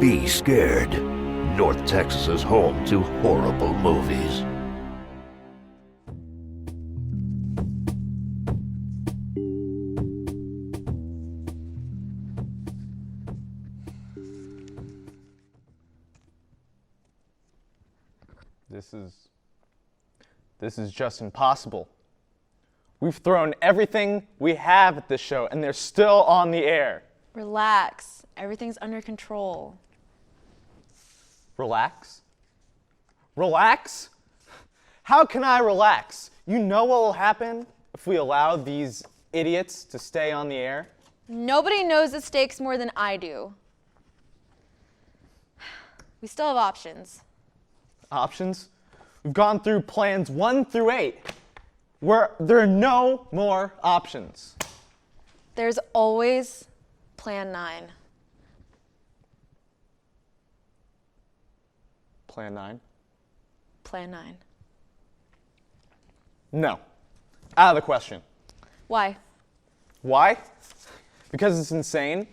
Be scared. North Texas is home to horrible movies. This is just impossible. We've thrown everything we have at this show, and they're still on the air. Relax. Everything's under control. Relax? Relax? How can I relax? You know what will happen if we allow these idiots to stay on the air? Nobody knows the stakes more than I do. We still have options. Options? We've gone through plans 1 through 8, where there are no more options. There's always Plan 9. Plan 9? Plan 9. No. Out of the question. Why? Why? Because it's insane.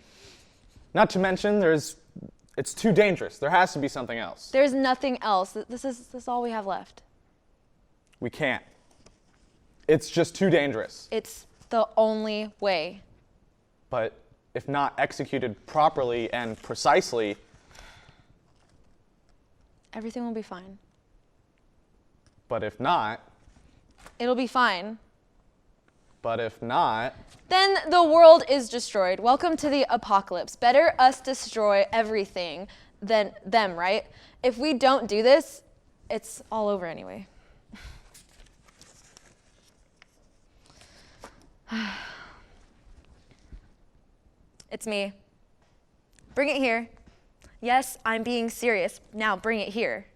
Not to mention, it's too dangerous. There has to be something else. There's nothing else. This is all we have left. We can't. It's just too dangerous. It's the only way. But if not executed properly and precisely, everything will be fine. But if not, it'll be fine. But if not, then the world is destroyed. Welcome to the apocalypse. Better us destroy everything than them, right? If we don't do this, it's all over anyway. It's me. Bring it here. Yes, I'm being serious. Now bring it here.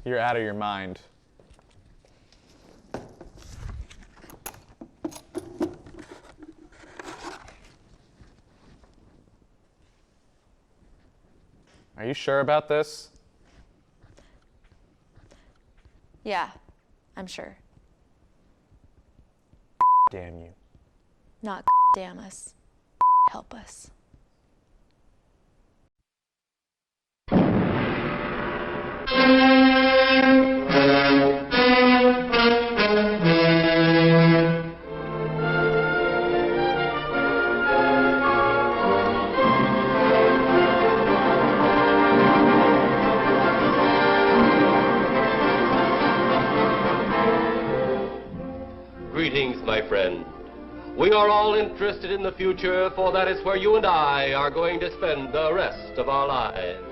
you're out of your mind. Are you sure about this? Yeah, I'm sure. Damn you. Not damn us. Help us. Greetings, my friend. We are all interested in the future, for that is where you and I are going to spend the rest of our lives.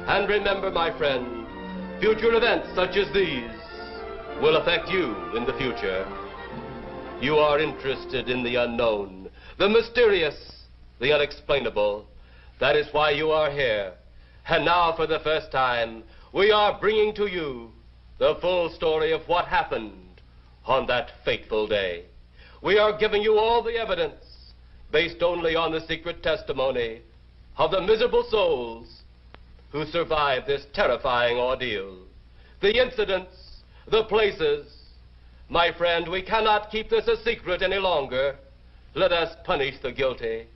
And remember, my friend, future events such as these will affect you in the future. You are interested in the unknown, the mysterious, the unexplainable. That is why you are here. And now, for the first time, we are bringing to you the full story of what happened on that fateful day. We are giving you all the evidence based only on the secret testimony of the miserable souls who survived this terrifying ordeal. The incidents, the places. My friend, we cannot keep this a secret any longer. Let us punish the guilty.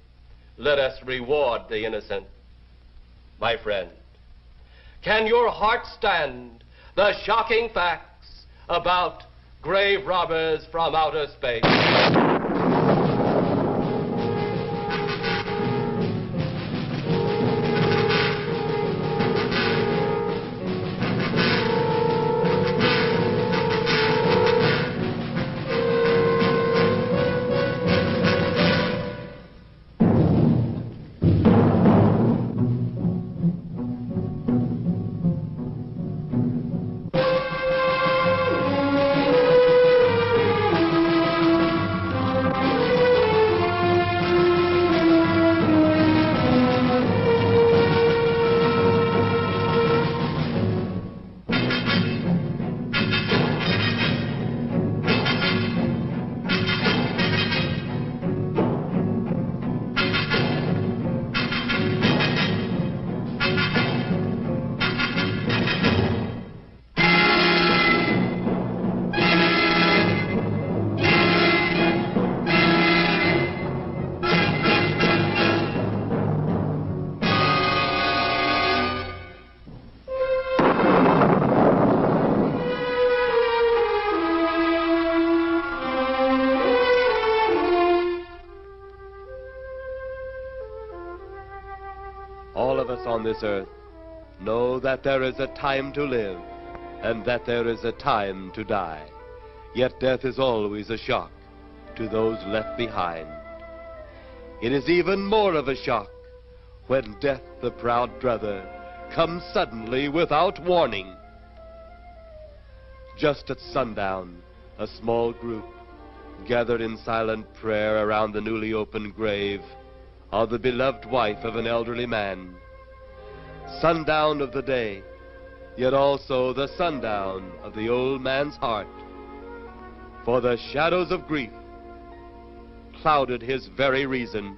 Let us reward the innocent. My friend, can your heart stand the shocking facts about grave robbers from outer space? on this earth know that there is a time to live and that there is a time to die. Yet death is always a shock to those left behind. It is even more of a shock when death, the proud brother, comes suddenly without warning. Just at sundown, a small group gathered in silent prayer around the newly opened grave of the beloved wife of an elderly man. Sundown of the day, yet also the sundown of the old man's heart. For the shadows of grief clouded his very reason.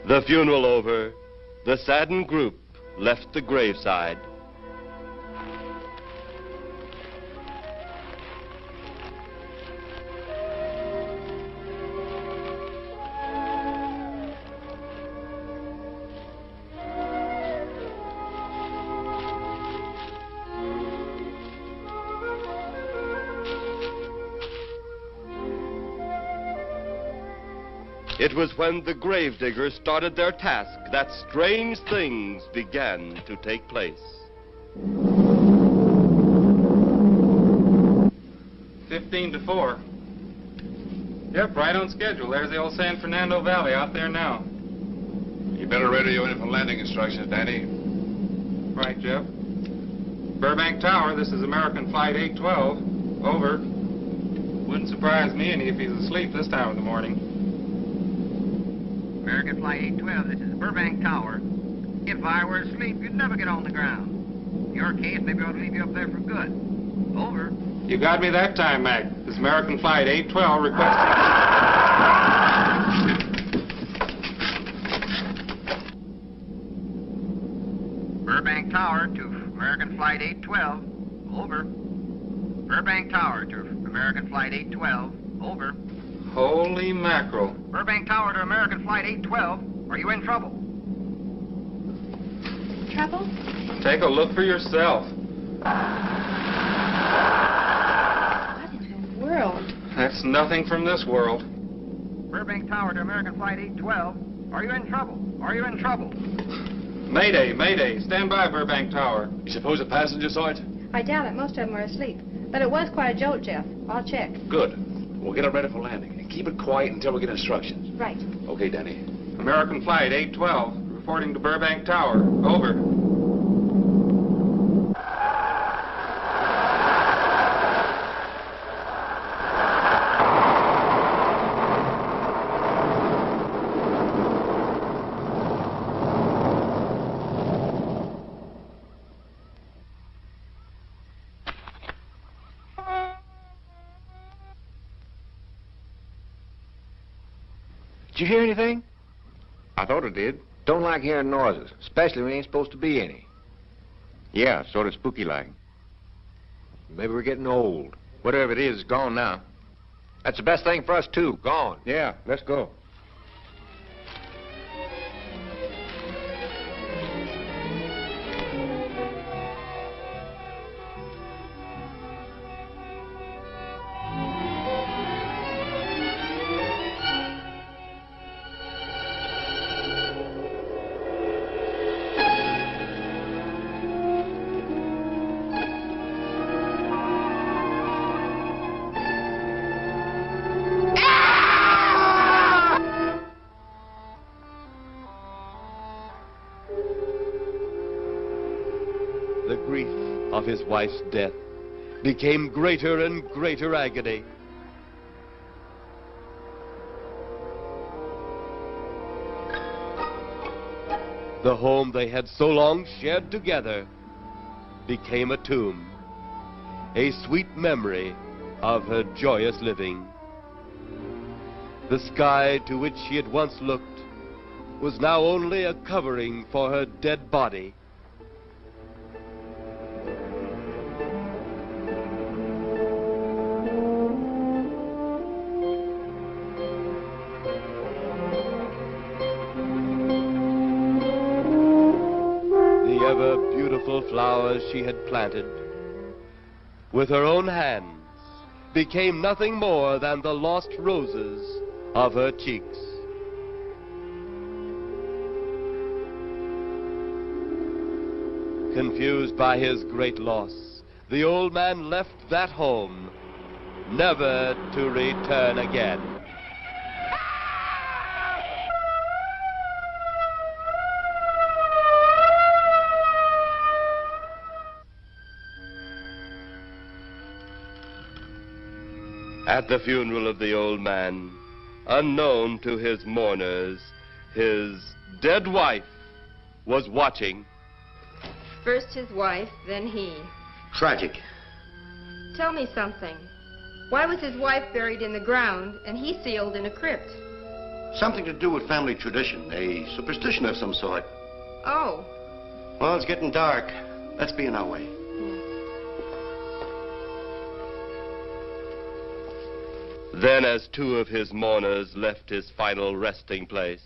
The funeral over, the saddened group left the graveside. It was when the gravediggers started their task that strange things began to take place. 15-4. Yep, right on schedule. There's the old San Fernando Valley out there now. You better radio in for landing instructions, Danny. Right, Jeff. Burbank Tower, this is American Flight 812. Over. Wouldn't surprise me any if he's asleep this time of the morning. American Flight 812, this is Burbank Tower. If I were asleep, you'd never get on the ground. In your case, maybe I ought to leave you up there for good. Over. You got me that time, Mac. This is American Flight 812 requesting... Burbank Tower to American Flight 812. Over. Burbank Tower to American Flight 812. Over. Holy mackerel. Burbank Tower to American Flight 812. Are you in trouble? Trouble? Take a look for yourself. What in the world? That's nothing from this world. Burbank Tower to American Flight 812. Are you in trouble? Are you in trouble? Mayday, mayday. Stand by, Burbank Tower. You suppose a passenger saw it? I doubt it. Most of them were asleep. But it was quite a jolt, Jeff. I'll check. Good. We'll get it ready for landing. And keep it quiet until we get instructions. Right. Okay, Danny. American Flight 812, reporting to Burbank Tower. Over. Did you hear anything? I thought it did. Don't like hearing noises, especially when there ain't supposed to be any. Yeah, sort of spooky-like. Maybe we're getting old. Whatever it is, it's gone now. That's the best thing for us, too. Gone. Yeah, let's go. The grief of his wife's death became greater and greater agony. The home they had so long shared together became a tomb, a sweet memory of her joyous living. The sky to which she had once looked was now only a covering for her dead body. The ever beautiful flowers she had planted with her own hands, became nothing more than the lost roses of her cheeks. Confused by his great loss, the old man left that home, never to return again. At the funeral of the old man, unknown to his mourners, his dead wife was watching. First his wife, then he. Tragic. Tell me something. Why was his wife buried in the ground and he sealed in a crypt? Something to do with family tradition, a superstition of some sort. Oh. Well, it's getting dark. Let's be on our way. Then, as two of his mourners left his final resting place,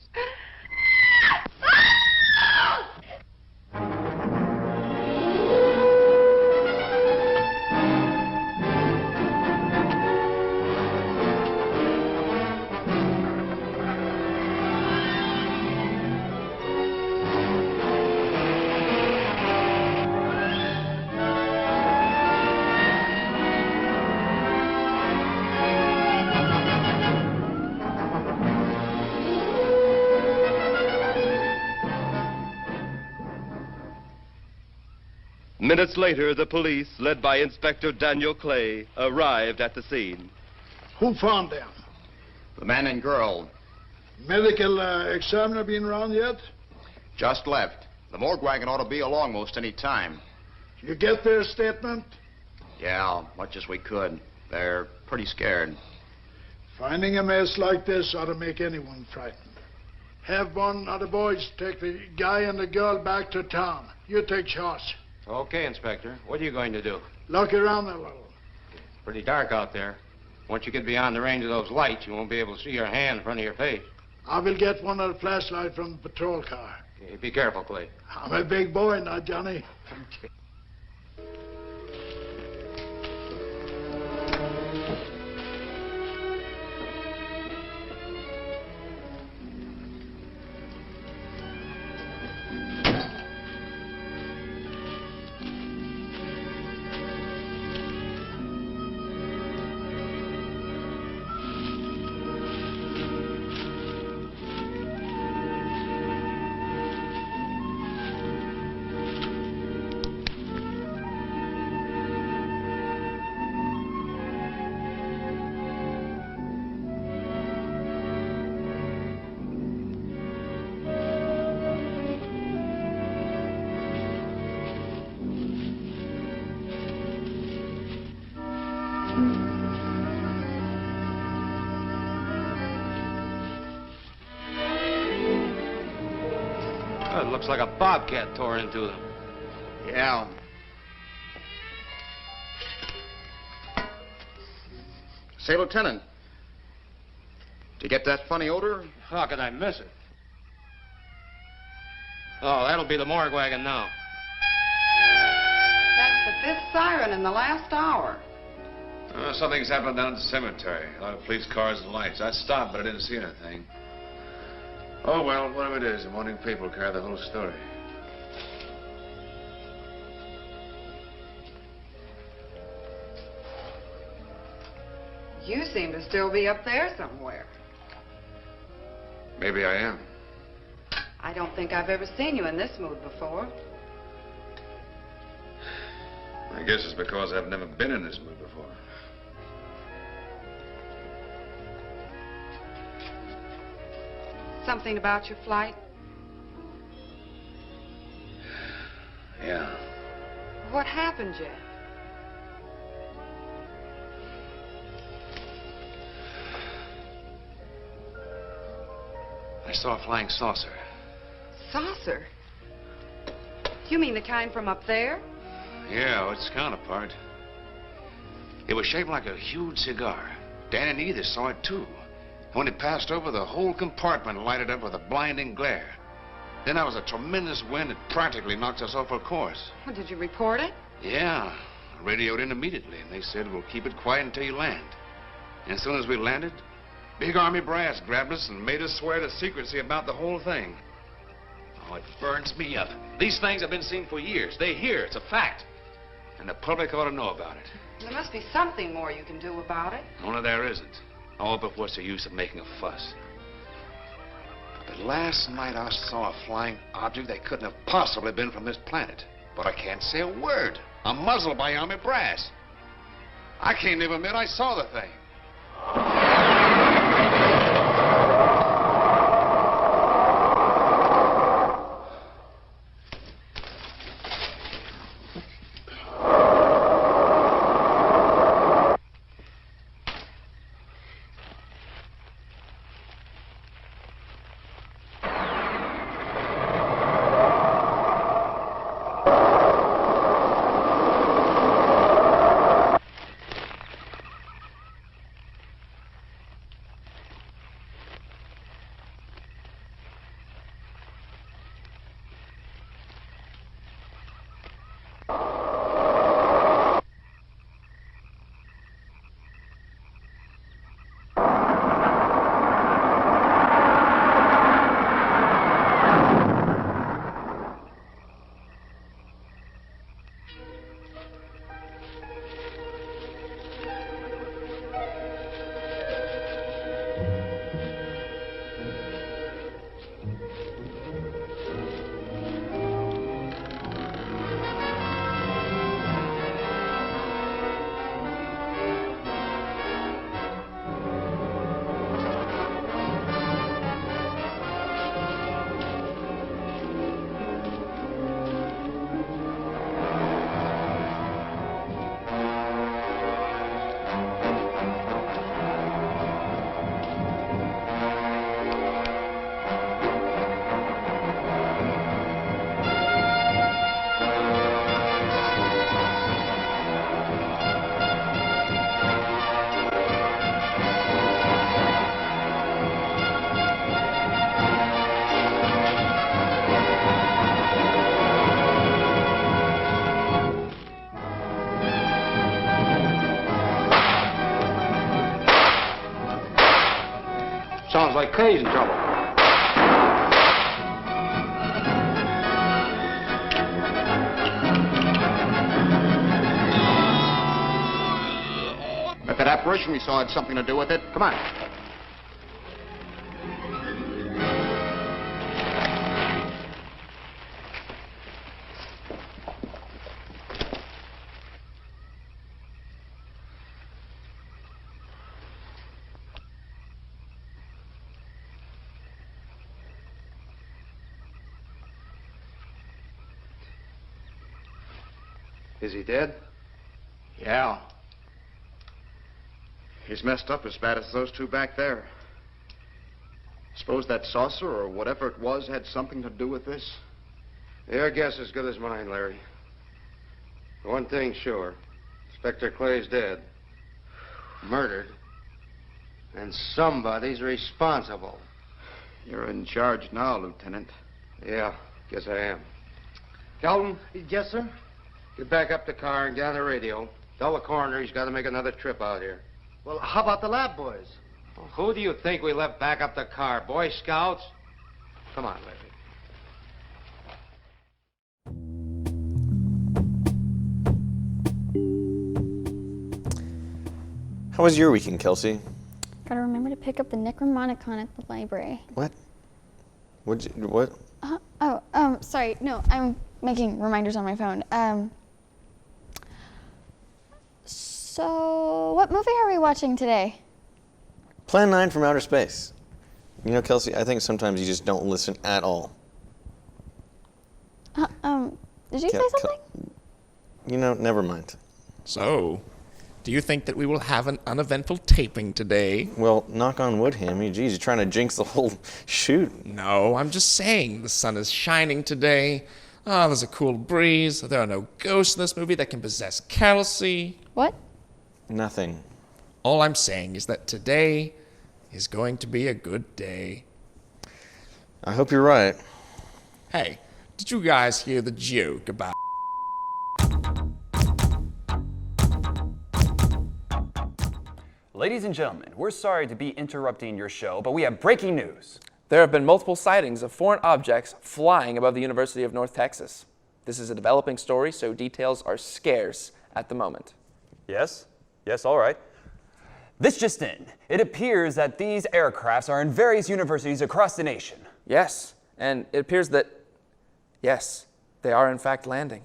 minutes later, the police, led by Inspector Daniel Clay, arrived at the scene. Who found them? The man and girl. Medical examiner been around yet? Just left. The morgue wagon ought to be along most any time. You get their statement? Yeah, much as we could. They're pretty scared. Finding a mess like this ought to make anyone frightened. Have one of the boys take the guy and the girl back to town. You take charge. Okay, Inspector. What are you going to do? Look around a little. It's pretty dark out there. Once you get beyond the range of those lights, you won't be able to see your hand in front of your face. I will get one of the flashlights from the patrol car. Okay, be careful, Clay. I'm a big boy now, Johnny. It looks like a bobcat tore into them. Yeah. Say, Lieutenant, did you get that funny odor? How could I miss it? Oh, that'll be the morgue wagon now. That's the fifth siren in the last hour. Something's happened down at the cemetery. A lot of police cars and lights. I stopped, but I didn't see anything. Oh, well, whatever it is, the morning paper will carry the whole story. You seem to still be up there somewhere. Maybe I am. I don't think I've ever seen you in this mood before. I guess it's because I've never been in this mood before. Something about your flight? Yeah. What happened, Jeff? I saw a flying saucer. Saucer? You mean the kind from up there? Yeah, its counterpart. It was shaped like a huge cigar. Dan and Edith saw it, too. When it passed over, the whole compartment lighted up with a blinding glare. Then there was a tremendous wind that practically knocked us off our course. Well, did you report it? Yeah. Radioed in immediately, and they said, we'll keep it quiet until you land. And as soon as we landed, big Army brass grabbed us and made us swear to secrecy about the whole thing. Oh, it burns me up. These things have been seen for years. They hear, it's a fact. And the public ought to know about it. There must be something more you can do about it. Only there isn't. Oh, but what's the use of making a fuss? But last night I saw a flying object that couldn't have possibly been from this planet. But I can't say a word. I'm muzzled by Army brass. I can't even admit I saw the thing. Sounds like crazy trouble. If that apparition we saw had something to do with it, come on. Is he dead? Yeah. He's messed up as bad as those two back there. Suppose that saucer or whatever it was had something to do with this? Your guess is as good as mine, Larry. One thing's sure. Inspector Clay's dead. Murdered. And somebody's responsible. You're in charge now, Lieutenant. Yeah, guess I am. Calton? Yes, sir? Get back up the car and get on the radio. Tell the coroner he's got to make another trip out here. Well, how about the lab boys? Well, who do you think we left back up the car? Boy Scouts? Come on, Larry. How was your weekend, Kelsey? Gotta remember to pick up the Necromonicon at the library. What? What? Sorry. No, I'm making reminders on my phone. So, what movie are we watching today? Plan 9 from Outer Space. You know, Kelsey, I think sometimes you just don't listen at all. Did you say something? You know, never mind. So, do you think that we will have an uneventful taping today? Well, knock on wood, Hammy. Geez, you're trying to jinx the whole shoot. No, I'm just saying the sun is shining today. Oh, there's a cool breeze. There are no ghosts in this movie that can possess Kelsey. What? Nothing. All I'm saying is that today is going to be a good day. I hope you're right. Hey, did you guys hear the joke about Ladies and gentlemen, we're sorry to be interrupting your show, but we have breaking news. There have been multiple sightings of foreign objects flying above the University of North Texas. This is a developing story, so details are scarce at the moment. Yes, all right. This just in. It appears that these aircrafts are in various universities across the nation. Yes, and it appears that, yes, they are in fact landing.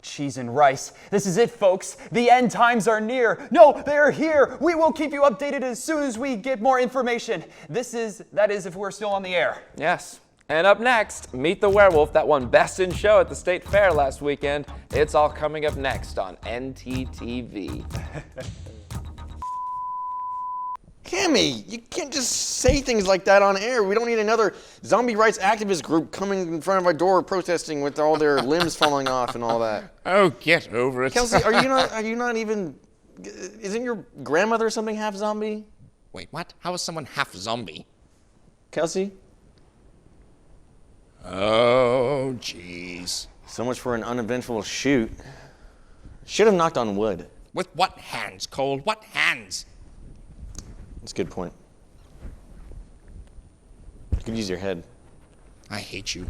Cheese and rice. This is it, folks. The end times are near. No, they are here. We will keep you updated as soon as we get more information. That is if we're still on the air. Yes. And up next, meet the werewolf that won Best in Show at the State Fair last weekend. It's all coming up next on NTTV. Cammy, you can't just say things like that on air. We don't need another zombie rights activist group coming in front of our door protesting with all their limbs falling off and all that. Oh, get over it. Kelsey, are you not even, isn't your grandmother or something half zombie? Wait, what? How is someone half zombie? Kelsey? Oh, jeez. So much for an uneventful shoot. Should have knocked on wood. With what hands, Cole? What hands? That's a good point. You could use your head. I hate you.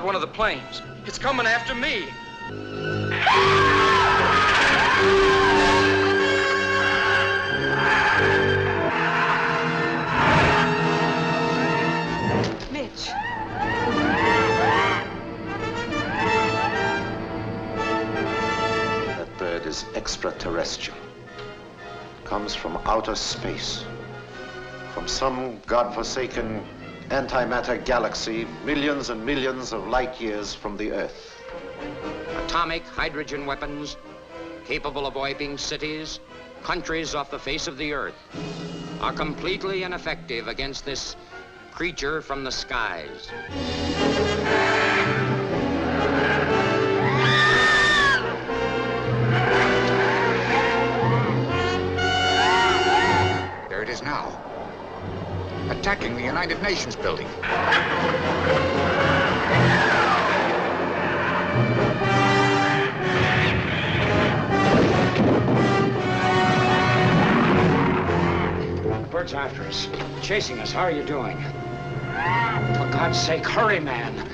One of the planes. It's coming after me. Mitch. That bird is extraterrestrial. Comes from outer space. From some godforsaken antimatter galaxy millions and millions of light years from the Earth. Atomic hydrogen weapons capable of wiping cities, countries off the face of the Earth, are completely ineffective against this creature from the skies. There it is now. Attacking the United Nations building. The bird's after us, chasing us. How are you doing? For God's sake, hurry, man.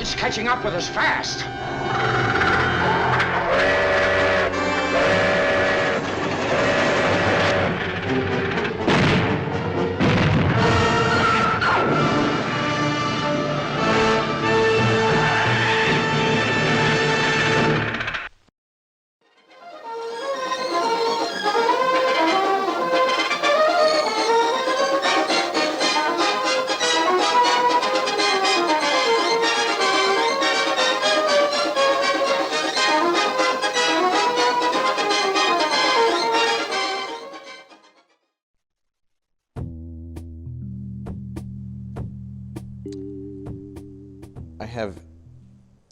It's catching up with us fast. have,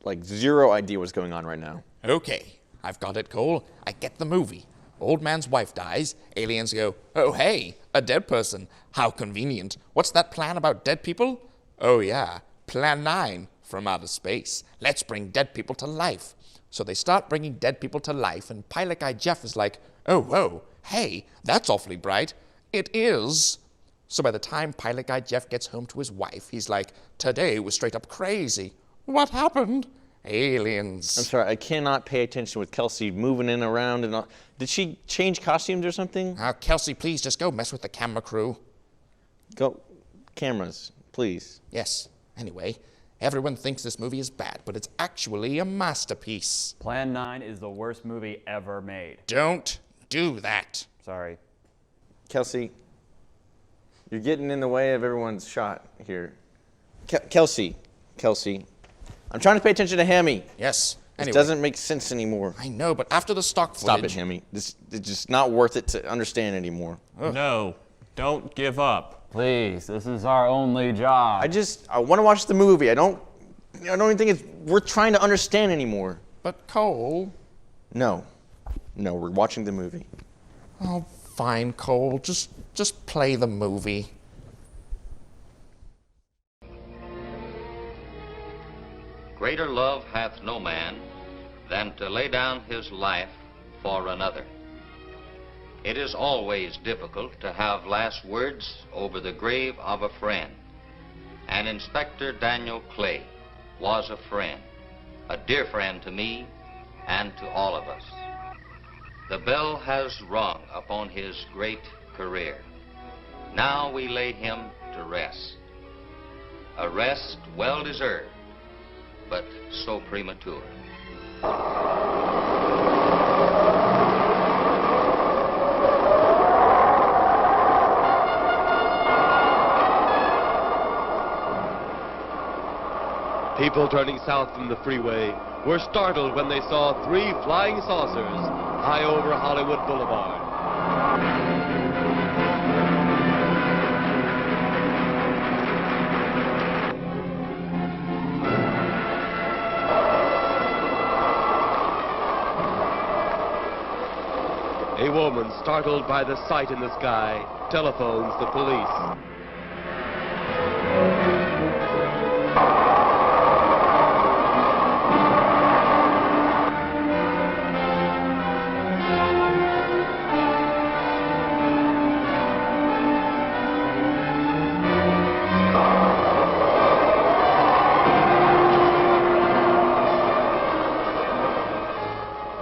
like, zero idea what's going on right now. Okay, I've got it, Khole. I get the movie. Old man's wife dies. Aliens go, oh, hey, a dead person. How convenient. What's that plan about dead people? Oh, yeah, Plan 9 from outer space. Let's bring dead people to life. So they start bringing dead people to life, and Pilot Guy Jeff is like, oh, whoa, hey, that's awfully bright. It is. So by the time Pilot Guy Jeff gets home to his wife, he's like, today was straight up crazy. What happened? Aliens. I'm sorry, I cannot pay attention with Kelsey moving in around and all. Did she change costumes or something? Kelsey, please just go mess with the camera crew. Go, cameras, please. Yes. Anyway, everyone thinks this movie is bad, but it's actually a masterpiece. Plan 9 is the worst movie ever made. Don't do that. Sorry. Kelsey, you're getting in the way of everyone's shot here. Kelsey, I'm trying to pay attention to Hammy. Yes. This doesn't make sense anymore. I know, but after the stock footage... Stop it, Hammy. This is just not worth it to understand anymore. Ugh. No, don't give up. Please, this is our only job. I want to watch the movie. I don't even think it's worth trying to understand anymore. But Khole... No, we're watching the movie. Oh, fine, Khole. Just play the movie. Greater love hath no man than to lay down his life for another. It is always difficult to have last words over the grave of a friend. And Inspector Daniel Clay was a friend, a dear friend to me and to all of us. The bell has rung upon his great career. Now we lay him to rest. A rest well deserved, but so premature. People turning south from the freeway were startled when they saw 3 flying saucers high over Hollywood Boulevard. A woman, startled by the sight in the sky, telephones the police.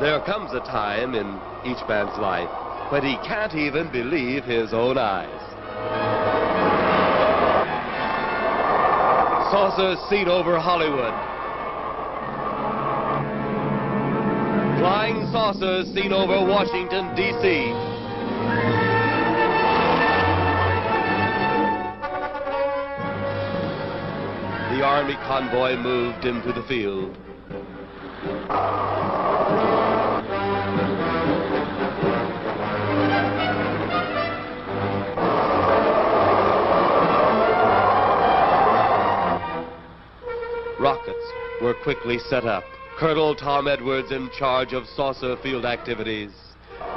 There comes a time in each man's life when he can't even believe his own eyes. Saucers seen over Hollywood. Flying saucers seen over Washington, D.C. The Army convoy moved into the field. Rockets were quickly set up. Colonel Tom Edwards, in charge of saucer field activities,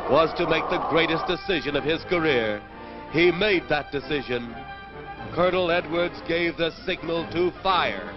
was to make the greatest decision of his career. He made that decision. Colonel Edwards gave the signal to fire.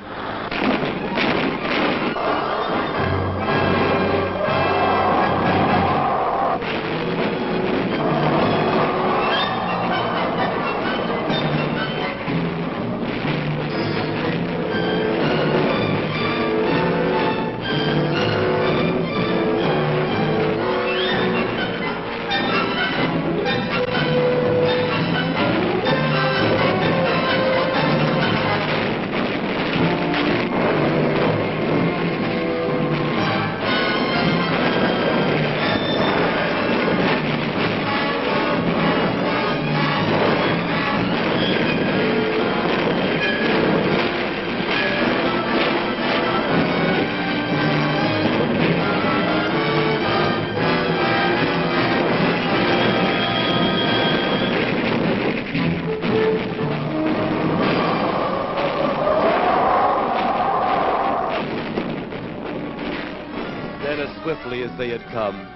swiftly as they had come.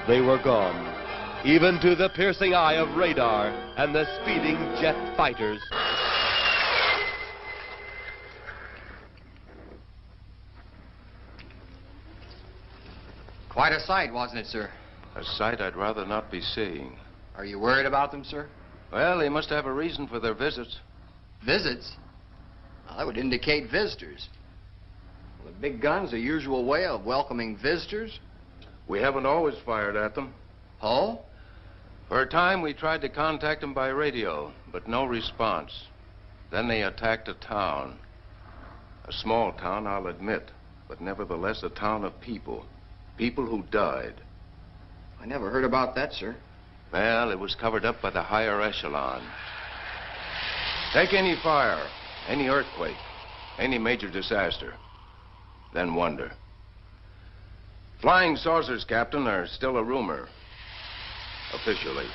They were gone, even to the piercing eye of radar and the speeding jet fighters. Quite a sight, wasn't it, sir? A sight I'd rather not be seeing. Are you worried about them, sir? Well, they must have a reason for their visits. Visits? Well, that would indicate visitors. Well, the big gun's the usual way of welcoming visitors. We haven't always fired at them. Oh? For a time, we tried to contact them by radio, but no response. Then they attacked a town. A small town, I'll admit, but nevertheless a town of people. People who died. I never heard about that, sir. Well, it was covered up by the higher echelon. Take any fire, any earthquake, any major disaster, then wonder. Flying saucers, Captain, are still a rumor. Officially.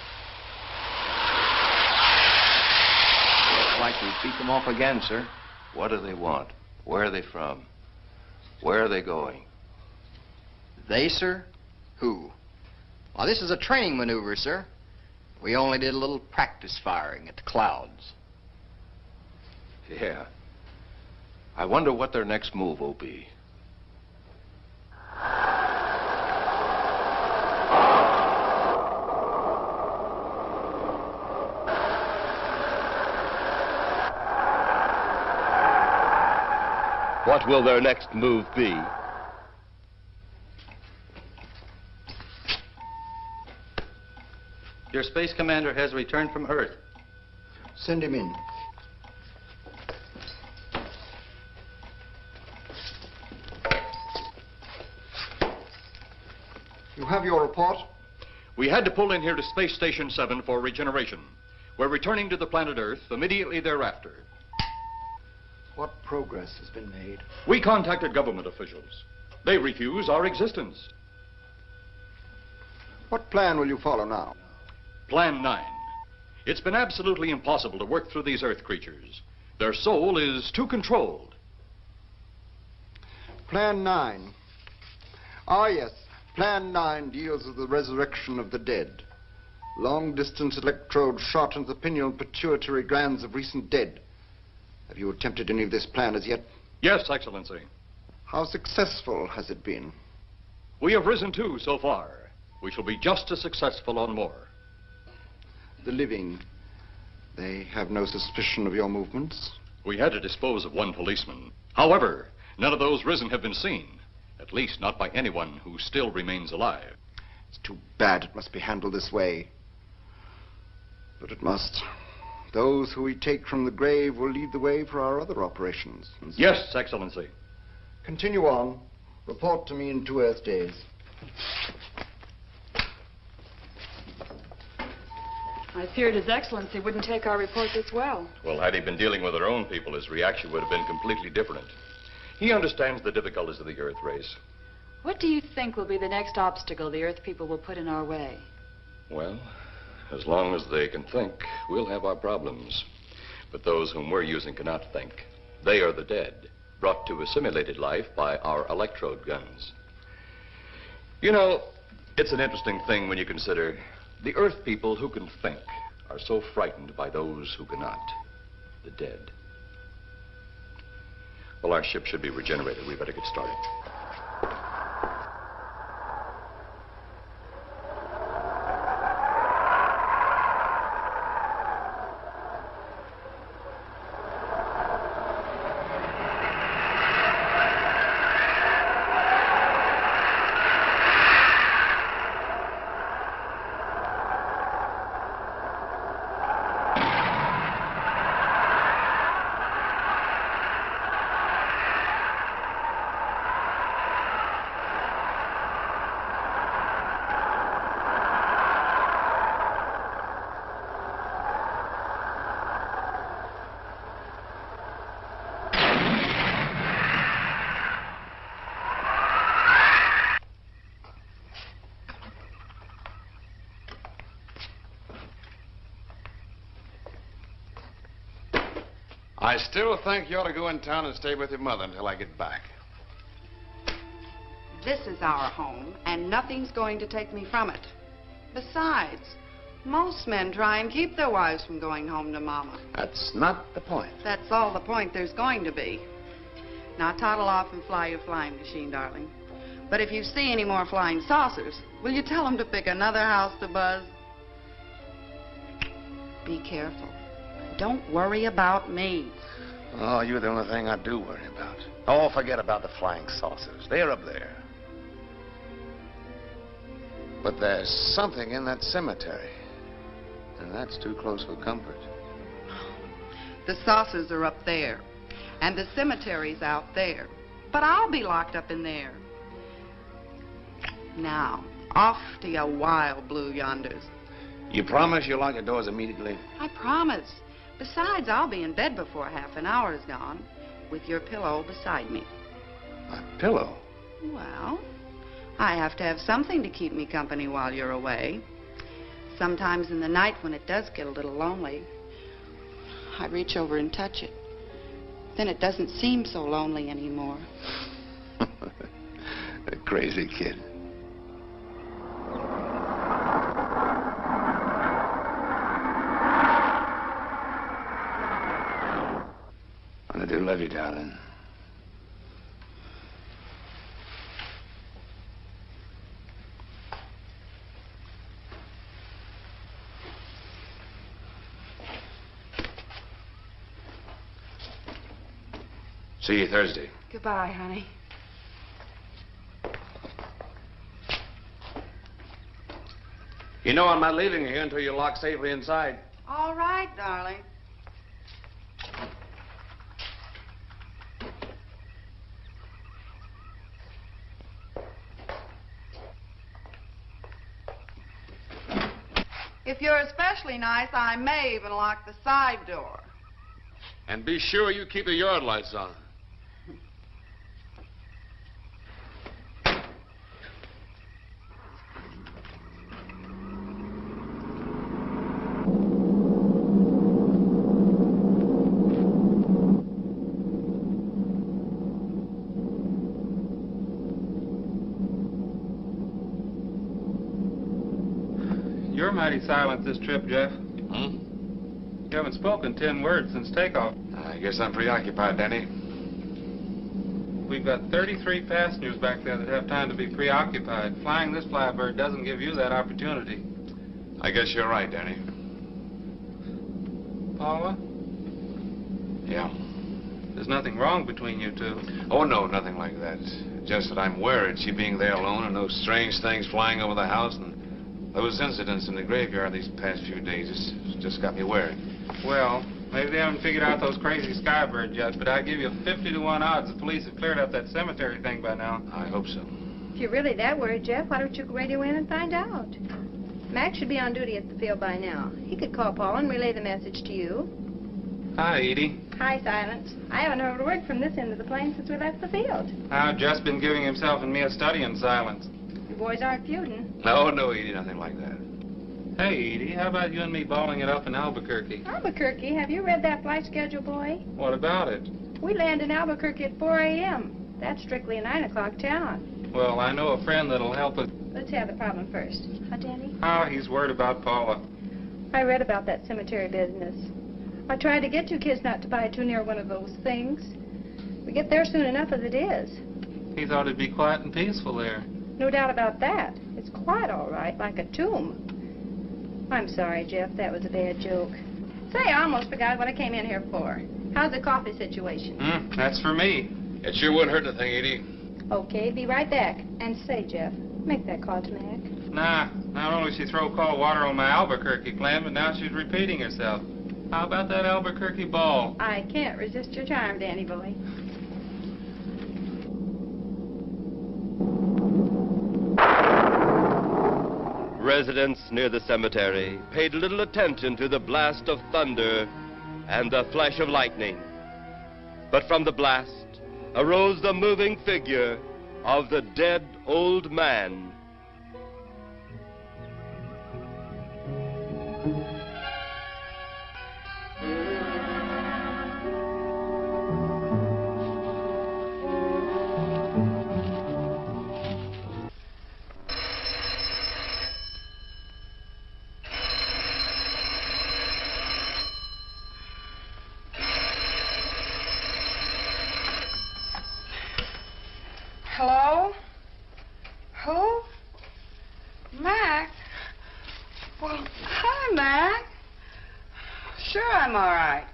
Looks like we beat them off again, sir. What do they want? Where are they from? Where are they going? They, sir? Who? Well, this is a training maneuver, sir. We only did a little practice firing at the clouds. Yeah. I wonder what their next move will be. What will their next move be? Your space commander has returned from Earth. Send him in. You have your report? We had to pull in here to Space Station 7 for regeneration. We're returning to the planet Earth immediately thereafter. What progress has been made? We contacted government officials. They refuse our existence. What plan will you follow now? Plan 9. It's been absolutely impossible to work through these Earth creatures. Their soul is too controlled. Plan 9. Ah, yes. Plan 9 deals with the resurrection of the dead. Long-distance electrode shot into the pineal and pituitary glands of recent dead. Have you attempted any of this plan as yet? Yes, Excellency. How successful has it been? We have risen too so far. We shall be just as successful on more. The living, they have no suspicion of your movements? We had to dispose of one policeman. However, none of those risen have been seen. At least not by anyone who still remains alive. It's too bad it must be handled this way. But it must. Those who we take from the grave will lead the way for our other operations. Yes, Excellency. Continue on. Report to me in 2 Earth days. I feared His Excellency wouldn't take our report as well. Well, had he been dealing with our own people, his reaction would have been completely different. He understands the difficulties of the Earth race. What do you think will be the next obstacle the Earth people will put in our way? Well, as long as they can think, we'll have our problems. But those whom we're using cannot think. They are the dead, brought to a simulated life by our electrode guns. You know, it's an interesting thing when you consider the Earth people who can think are so frightened by those who cannot, the dead. Well, our ship should be regenerated. We better get started. I still think you ought to go in town and stay with your mother until I get back. This is our home, and nothing's going to take me from it. Besides, most men try and keep their wives from going home to Mama. That's not the point. That's all the point there's going to be. Now toddle off and fly your flying machine, darling. But if you see any more flying saucers, will you tell them to pick another house to buzz? Be careful. Don't worry about me. Oh, you're the only thing I do worry about. Oh, forget about the flying saucers. They're up there. But there's something in that cemetery. And that's too close for comfort. The saucers are up there, and the cemetery's out there. But I'll be locked up in there. Now, off to your wild blue yonders. You promise you'll lock your doors immediately? I promise. Besides, I'll be in bed before half an hour is gone, with your pillow beside me. A pillow? Well, I have to have something to keep me company while you're away. Sometimes in the night when it does get a little lonely, I reach over and touch it. Then it doesn't seem so lonely anymore. A crazy kid. I do love you, darling. See you Thursday. Goodbye, honey. You know I'm not leaving you here until you're locked safely inside. All right, darling. If you're especially nice, I may even lock the side door. And be sure you keep the yard lights on. You're mighty silent this trip, Jeff. Hmm? You haven't spoken 10 words since takeoff. I guess I'm preoccupied, Danny. We've got 33 passengers back there that have time to be preoccupied. Flying this flybird doesn't give you that opportunity. I guess you're right, Danny. Paula, Yeah. there's nothing wrong between you two. Oh, no, nothing like that. Just that I'm worried, she being there alone and those strange things flying over the house and those incidents in the graveyard these past few days. It's just got me worried. Well, maybe they haven't figured out those crazy skybirds yet, but I give you 50-to-1 odds the police have cleared up that cemetery thing by now. I hope so. If you're really that worried, Jeff, why don't you radio in and find out? Mac should be on duty at the field by now. He could call Paul and relay the message to you. Hi, Edie. Hi, Silence. I haven't heard a word from this end of the plane since we left the field. I've just been giving himself and me a study in silence. You boys aren't feuding. No, Edie, nothing like that. Hey, Edie, how about you and me balling it up in Albuquerque? Albuquerque, have you read that flight schedule, boy? What about it? We land in Albuquerque at 4 a.m. That's strictly a 9 o'clock town. Well, I know a friend that'll help us. Let's have the problem first. Huh, Danny? Oh, he's worried about Paula. I read about that cemetery business. I tried to get you kids not to buy too near one of those things. We get there soon enough as it is. He thought it'd be quiet and peaceful there. No doubt about that. It's quiet, all right, like a tomb. I'm sorry, Jeff. That was a bad joke. Say, I almost forgot what I came in here for. How's the coffee situation? That's for me. It sure wouldn't hurt a thing, Edie. Okay, be right back. And say, Jeff, make that call to Mac. Nah, not only she throw cold water on my Albuquerque plan, but now she's repeating herself. How about that Albuquerque ball? I can't resist your charm, Danny boy. Residents near the cemetery paid little attention to the blast of thunder and the flash of lightning. But from the blast arose the moving figure of the dead old man. Sure, I'm all right.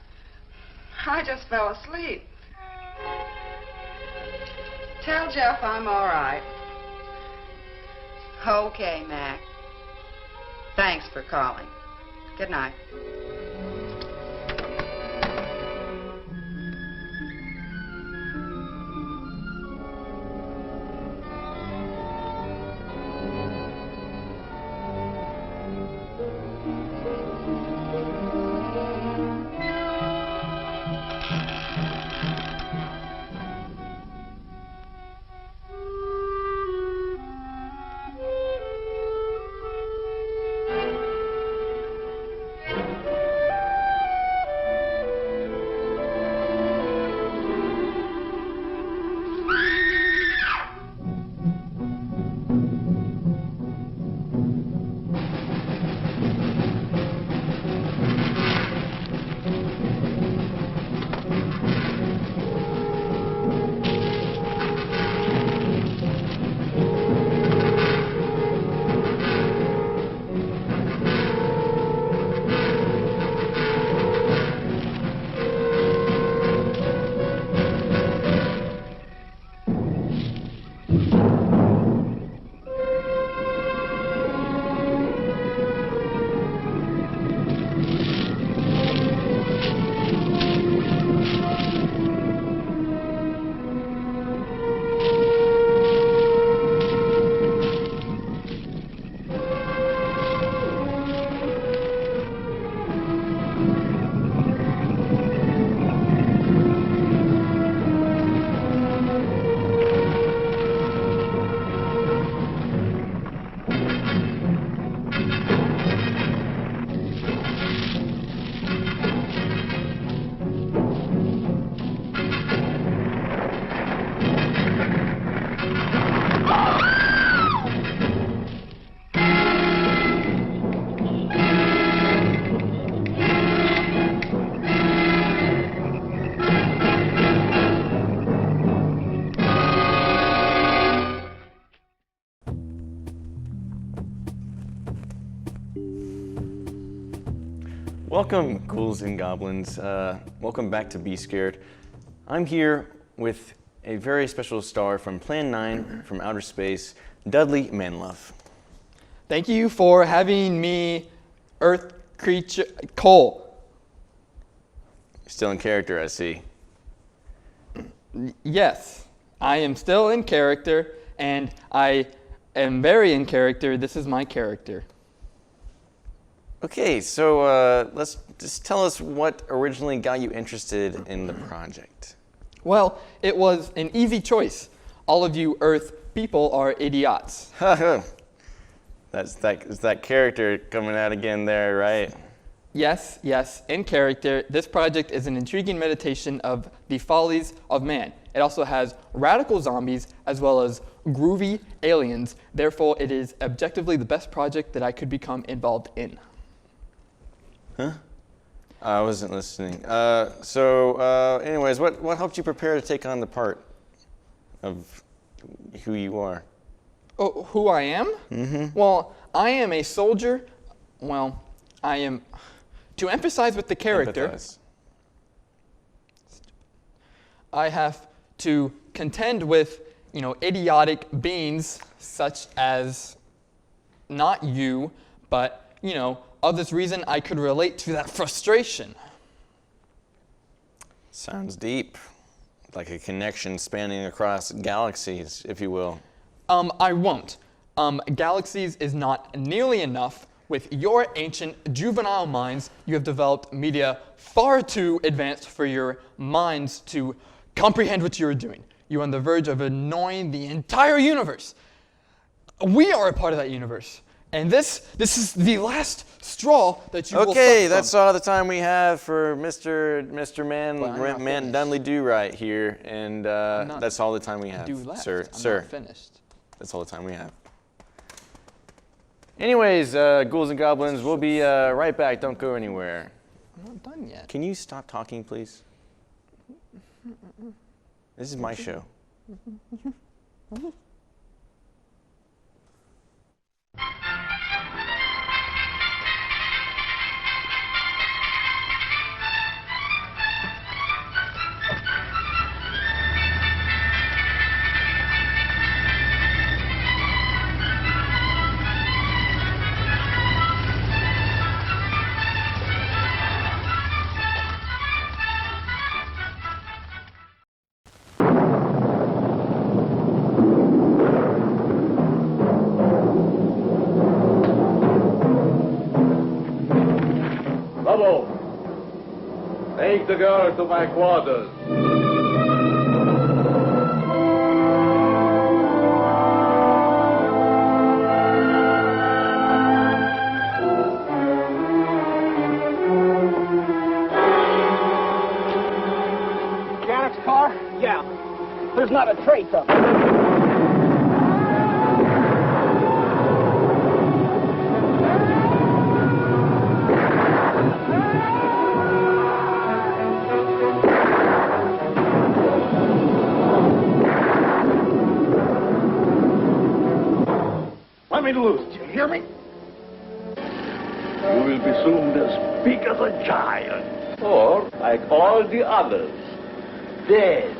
I just fell asleep. Tell Jeff I'm all right. Okay, Mac. Thanks for calling. Good night. Welcome, ghouls and goblins. Welcome back to Be Scared. I'm here with a very special star from Plan 9 from Outer Space, Dudley Manlove. Thank you for having me, Earth Creature Khole. Still in character, I see. Yes, I am still in character, and I am very in character. This is my character. Okay, so let's just tell us what originally got you interested in the project. Well, it was an easy choice. All of you Earth people are idiots. That's that character coming out again there, right? Yes, in character. This project is an intriguing meditation of the follies of man. It also has radical zombies as well as groovy aliens. Therefore, it is objectively the best project that I could become involved in. Huh? I wasn't listening. Anyways, what helped you prepare to take on the part of who you are? Oh, who I am? Mm-hmm. Well, I am a soldier. Well, I am... To emphasize with the character, Empathize. I have to contend with, idiotic beings such as not you, but, of this reason I could relate to that frustration. Sounds deep. Like a connection spanning across galaxies, if you will. I won't. Galaxies is not nearly enough. With your ancient juvenile minds, you have developed media far too advanced for your minds to comprehend what you're doing. You're on the verge of annoying the entire universe. We are a part of that universe. And this is the last straw that you will suck Okay, from. that's all the time we have for Mr. Man Dunley Do Right here, and that's all the time we have, sir. I'm not finished. That's all the time we have. Anyways, ghouls and goblins, we'll be right back. Don't go anywhere. I'm not done yet. Can you stop talking, please? This is my show. Lobo, take the girl to my quarters. Janet's car? Yeah. There's not a trace of it. Let me loose. Do you hear me? You will be soon as big as a giant. Or, like all the others, dead.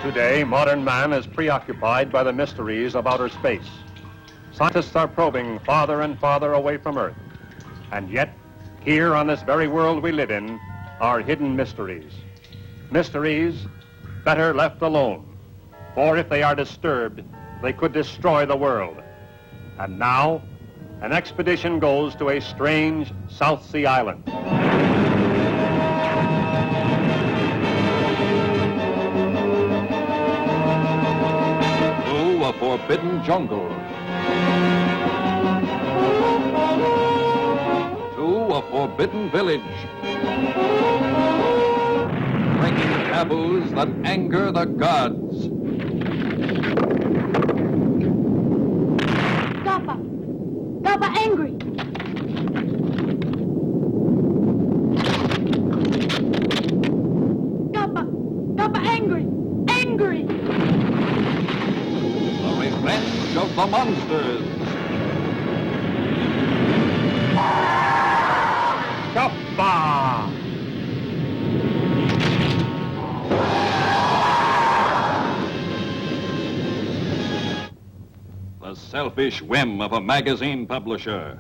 Today, modern man is preoccupied by the mysteries of outer space. Scientists are probing farther and farther away from Earth. And yet, here on this very world we live in, are hidden mysteries. Mysteries better left alone. For if they are disturbed, they could destroy the world. And now, an expedition goes to a strange South Sea island. A forbidden jungle. To a forbidden village. Breaking taboos that anger the gods. Papa! Papa angry! Papa! Papa angry! Angry! Revenge of the monsters. Kappa! The selfish whim of a magazine publisher.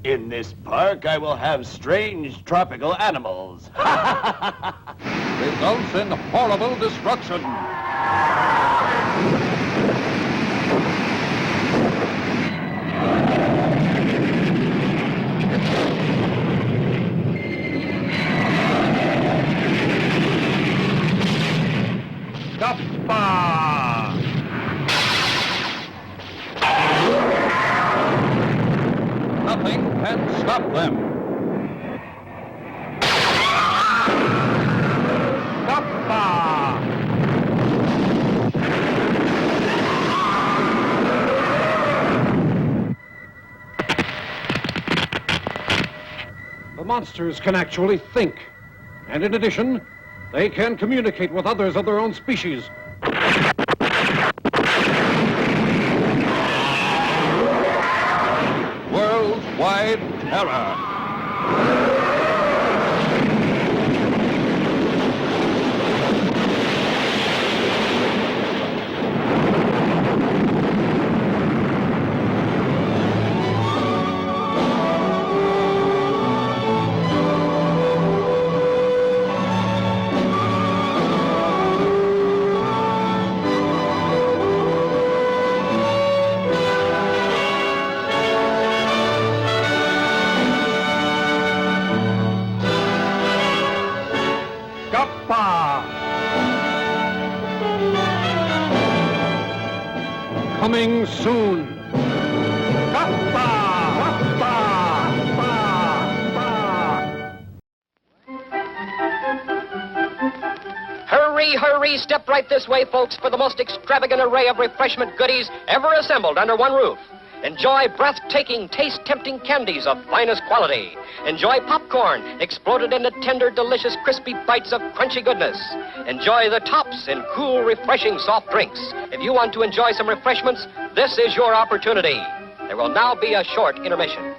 In this park, I will have strange tropical animals. Results in horrible destruction. Kappa! Nothing can stop them. Kappa! The monsters can actually think. And in addition, they can communicate with others of their own species. Worldwide terror. Coming soon. Hurry, hurry, step right this way, folks, for the most extravagant array of refreshment goodies ever assembled under one roof. Enjoy breathtaking, taste-tempting candies of finest quality. Enjoy popcorn, exploded into tender, delicious, crispy bites of crunchy goodness. Enjoy the tops in cool, refreshing soft drinks. If you want to enjoy some refreshments, this is your opportunity. There will now be a short intermission.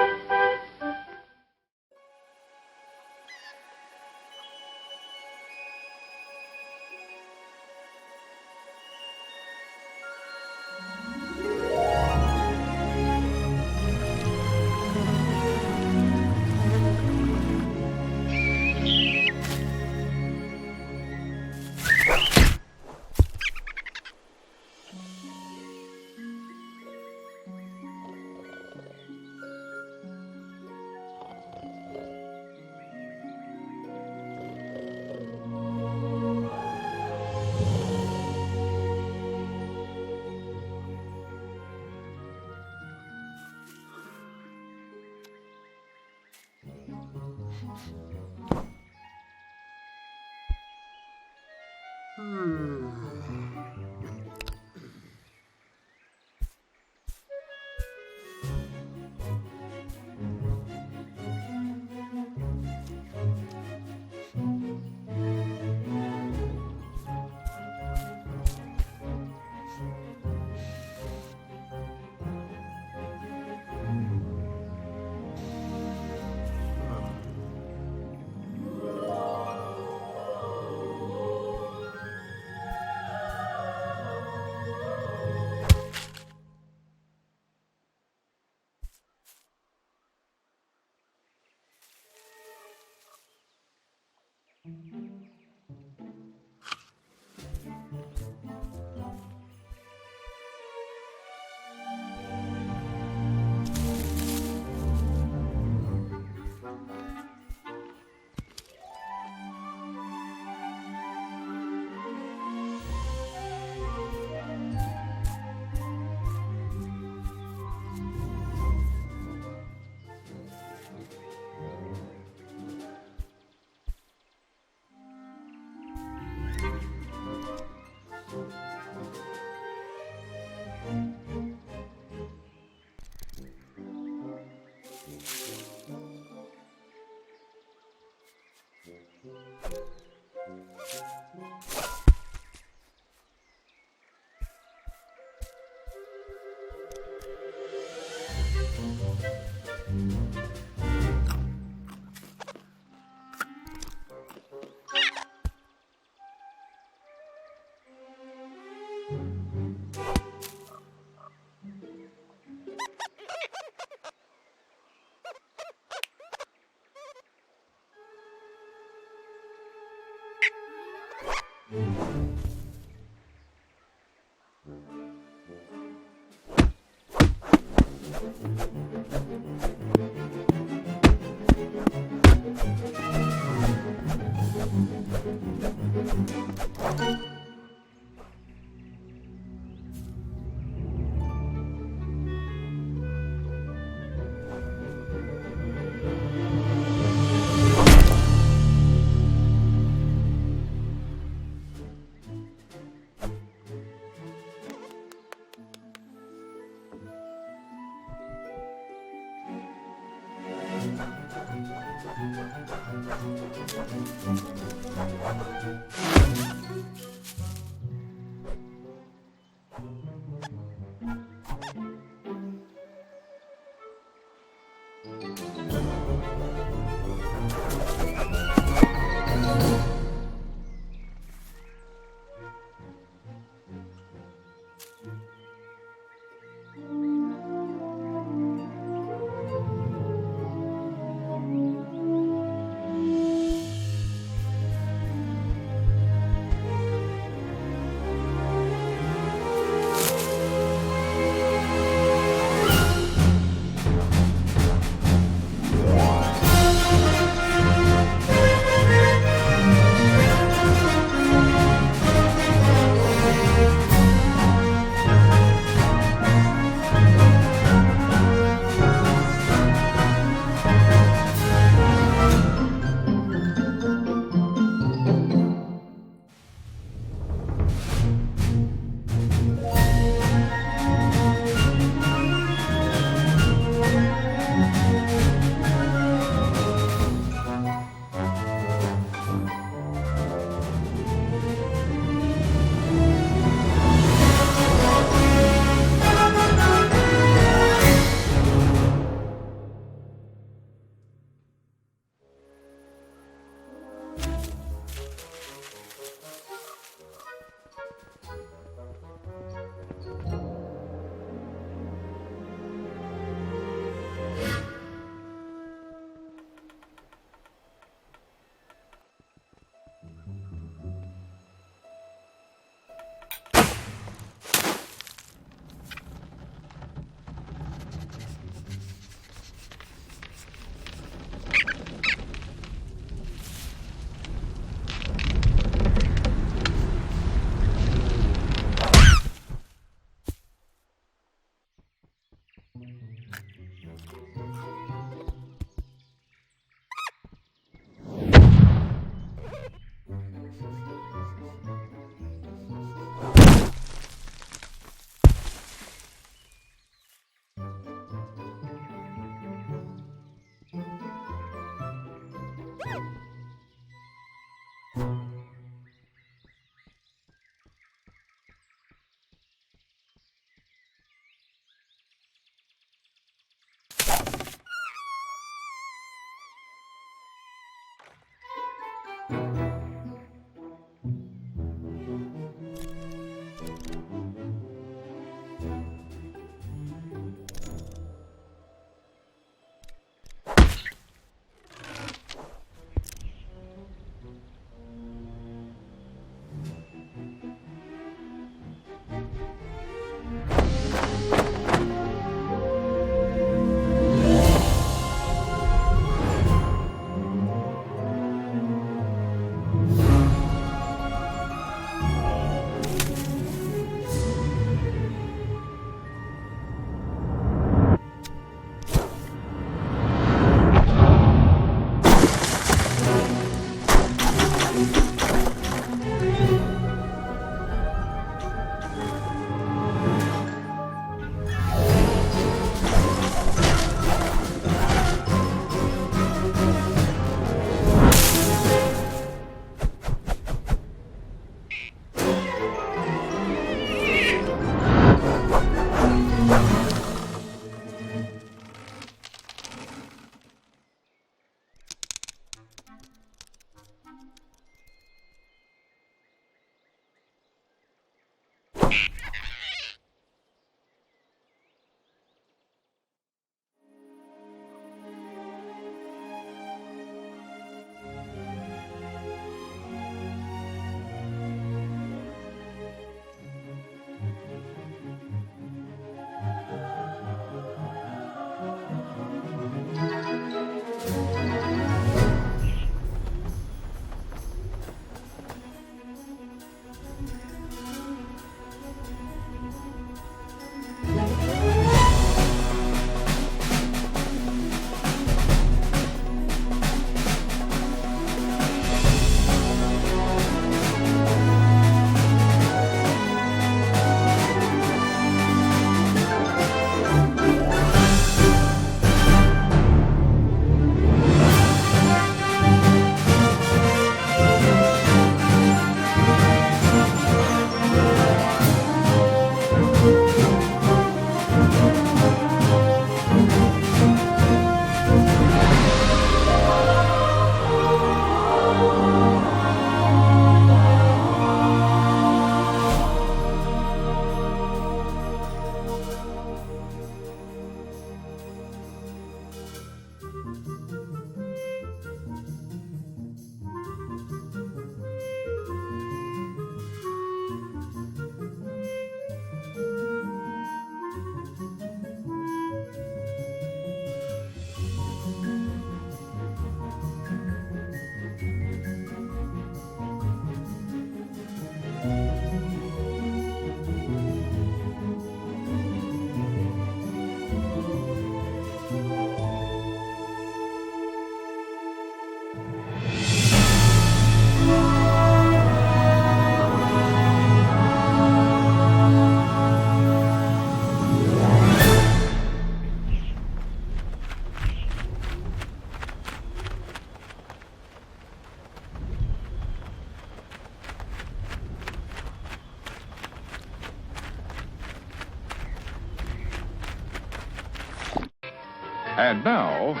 And now,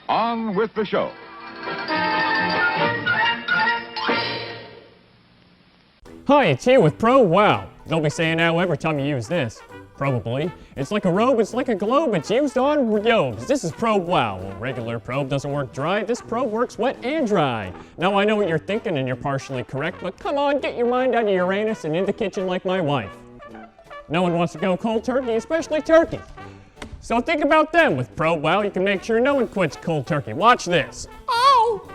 on with the show. Hi, it's here with Pro Wow. Don't be saying "ow" every time you use this. Probably. It's like a robe, it's like a globe, it's used on yobes. This is Probe Wow. Well, regular probe doesn't work dry, this probe works wet and dry. Now I know what you're thinking and you're partially correct, but come on, get your mind out of Uranus and in the kitchen like my wife. No one wants to go cold turkey, especially turkey. So think about them. With Probe Wow, you can make sure no one quits cold turkey. Watch this. Oh!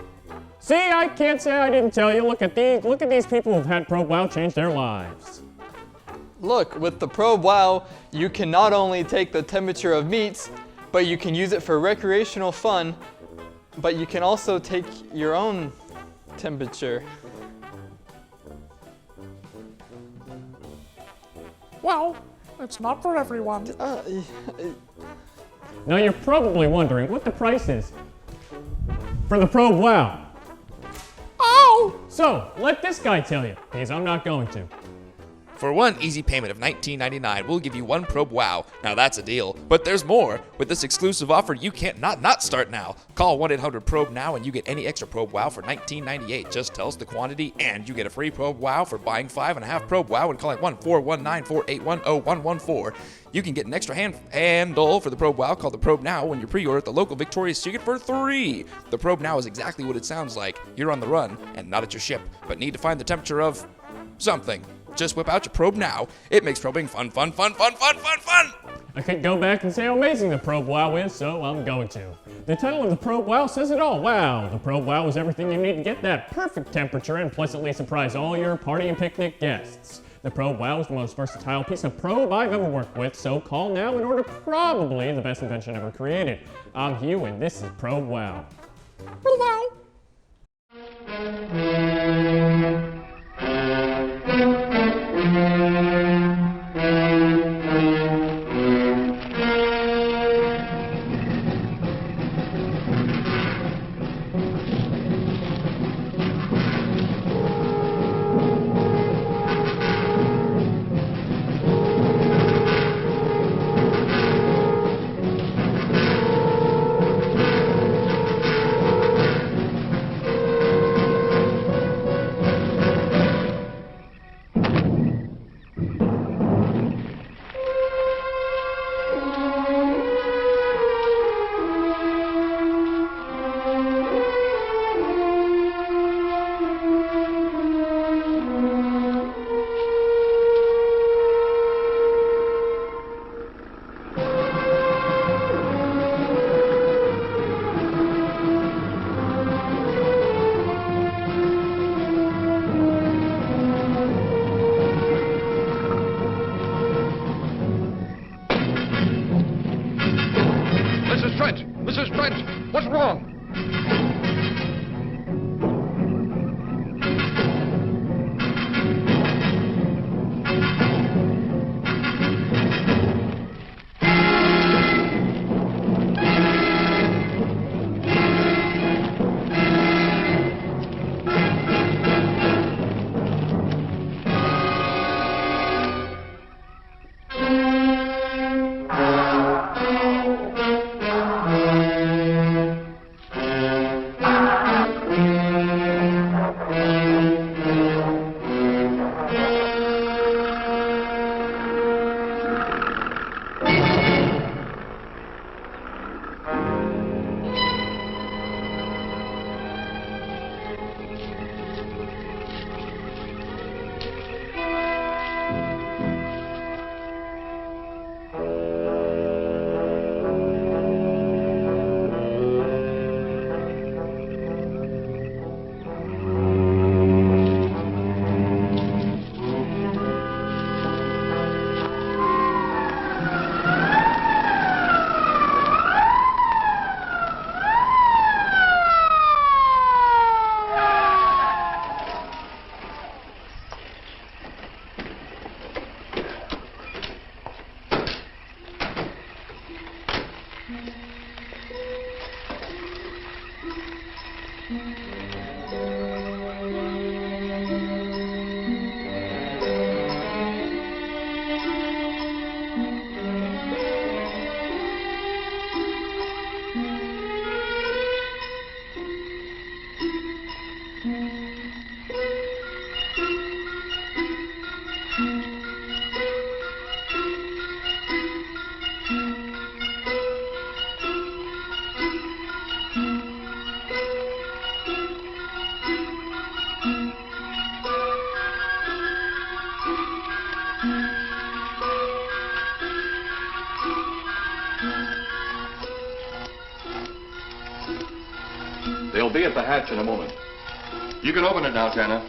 See, I can't say I didn't tell you. Look at these people who've had Probe Wow change their lives. Look, with the Probe Wow, you can not only take the temperature of meats, but you can use it for recreational fun, but you can also take your own temperature. Well, it's not for everyone. Now you're probably wondering what the price is. for the probe wow. Oh! So, let this guy tell you, because I'm not going to. For one easy payment of $19.99, we'll give you one probe wow. Now that's a deal. But there's more. With this exclusive offer, you can't not start now. Call 1-800-PROBE now and you get any extra probe wow for $19.98. Just tell us the quantity and you get a free probe wow for buying 5.5 probe wow and calling 1-419-481-0114. You can get an extra handle for the probe wow called the probe now when you pre-order at the local Victoria's Secret for $3. The probe now is exactly what it sounds like. You're on the run and not at your ship, but need to find the temperature of something. Just whip out your probe now. It makes probing fun. I could go back and say how amazing the probe wow is, so I'm going to. The title of the probe wow says it all. Wow, the probe wow is everything you need to get that perfect temperature and pleasantly surprise all your party and picnic guests. The probe wow is the most versatile piece of probe I've ever worked with, so call now and order probably the best invention ever created. I'm Hugh, and this is Probe Wow. Probe Wow. Mrs. Trent, what's wrong? They'll be at the hatch in a moment. You can open it now, Tanner.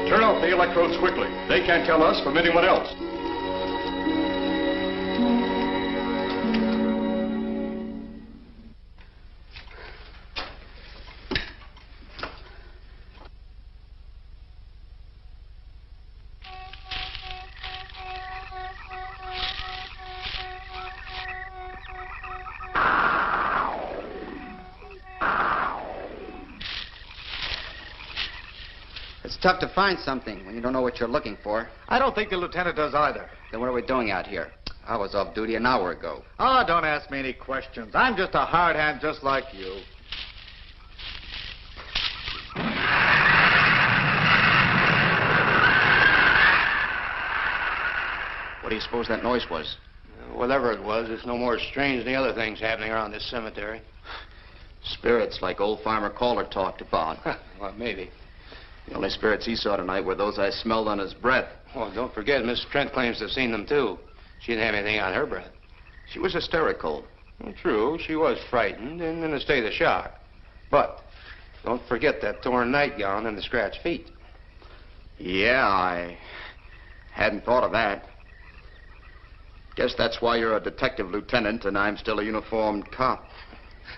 Turn off the electrodes quickly. They can't tell us from anyone else. tough to find something when you don't know what you're looking for. I don't think the lieutenant does either. Then what are we doing out here? I was off duty an hour ago. Oh, don't ask me any questions. I'm just a hard hand just like you. What do you suppose that noise was? Whatever it was, it's no more strange than the other things happening around this cemetery. Spirits like old Farmer Caller talked about. Well, maybe. The only spirits he saw tonight were those I smelled on his breath. Oh, don't forget, Miss Trent claims to have seen them, too. She didn't have anything on her breath. She was hysterical. Well, true, she was frightened and in a state of shock. But don't forget that torn nightgown and the scratched feet. Yeah, I hadn't thought of that. Guess that's why you're a detective lieutenant and I'm still a uniformed cop.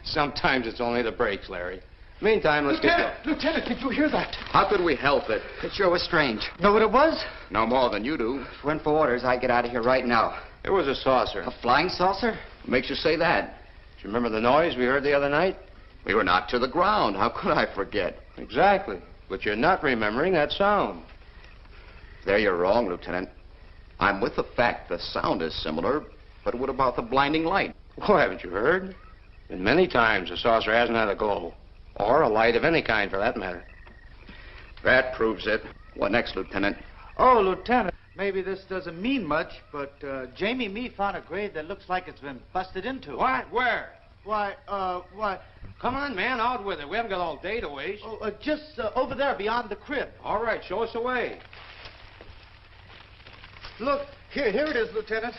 Sometimes it's only the breaks, Larry. Meantime, let's get going. Lieutenant, did you hear that? How could we help it? It sure was strange. Know what it was? No more than you do. If it went for orders, I'd get out of here right now. It was a saucer. A flying saucer? What makes you say that? Do you remember the noise we heard the other night? We were knocked to the ground. How could I forget? Exactly. But you're not remembering that sound. There you're wrong, Lieutenant. I'm with the fact the sound is similar, but what about the blinding light? Oh, haven't you heard? And many times the saucer hasn't had a glow. Or a light of any kind, for that matter. That proves it. What next, Lieutenant? Oh, Lieutenant, maybe this doesn't mean much, but Jamie and me found a grave that looks like it's been busted into. What? Where? Why, Come on, man, out with it. We haven't got all day to waste. Oh, just over there beyond the crib. All right, show us the way. Look, here it is, Lieutenant.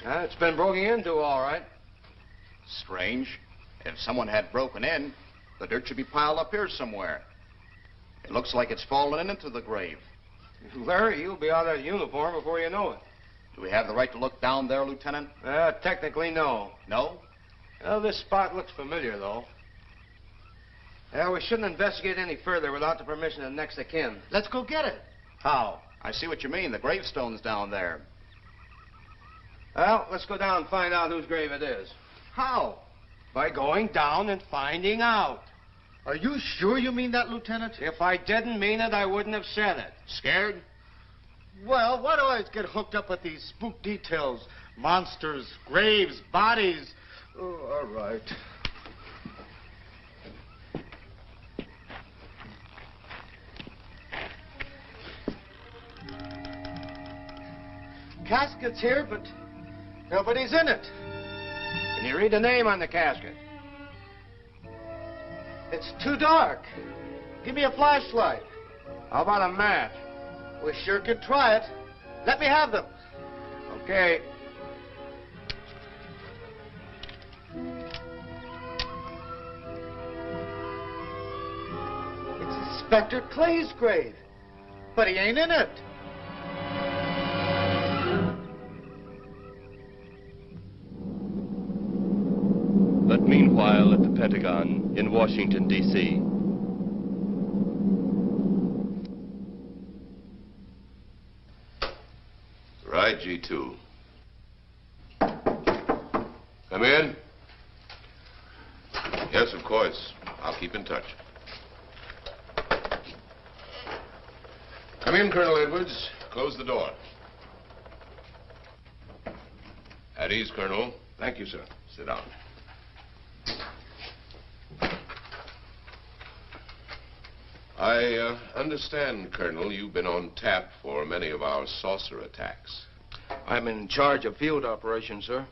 It's been broken into, all right. Strange. If someone had broken in, the dirt should be piled up here somewhere. It looks like it's fallen into the grave. Larry, you'll be out of uniform before you know it. Do we have the right to look down there, Lieutenant? Technically, no. No? Well, this spot looks familiar, though. We shouldn't investigate any further without the permission of next of kin. Let's go get it. How? I see what you mean. The gravestone's down there. Well, let's go down and find out whose grave it is. How? By going down and finding out. Are you sure you mean that, Lieutenant? If I didn't mean it, I wouldn't have said it. Scared? Well, why do I always get hooked up with these spook details? Monsters, graves, bodies. Oh, all right. Casket's here, but nobody's in it. Can you read the name on the casket? It's too dark. Give me a flashlight. How about a match? We sure could try it. Let me have them. Okay. It's Inspector Clay's grave, but he ain't in it. But meanwhile, at the Pentagon in Washington, D.C., Right, G2. Come in. Yes, of course. I'll keep in touch. Come in, Colonel Edwards. Close the door. At ease, Colonel. Thank you, sir. Sit down. I understand, Colonel, you've been on tap for many of our saucer attacks. I'm in charge of field operations, sir.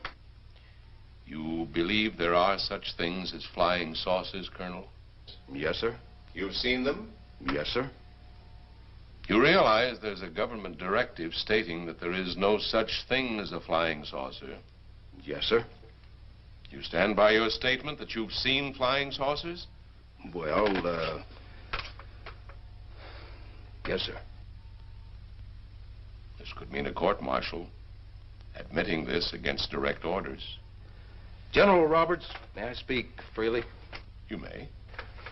You believe there are such things as flying saucers, Colonel? Yes, sir. You've seen them? Yes, sir. You realize there's a government directive stating that there is no such thing as a flying saucer? Yes, sir. You stand by your statement that you've seen flying saucers? Well, yes, sir. This could mean a court-martial, admitting this against direct orders. General Roberts, may I speak freely? You may.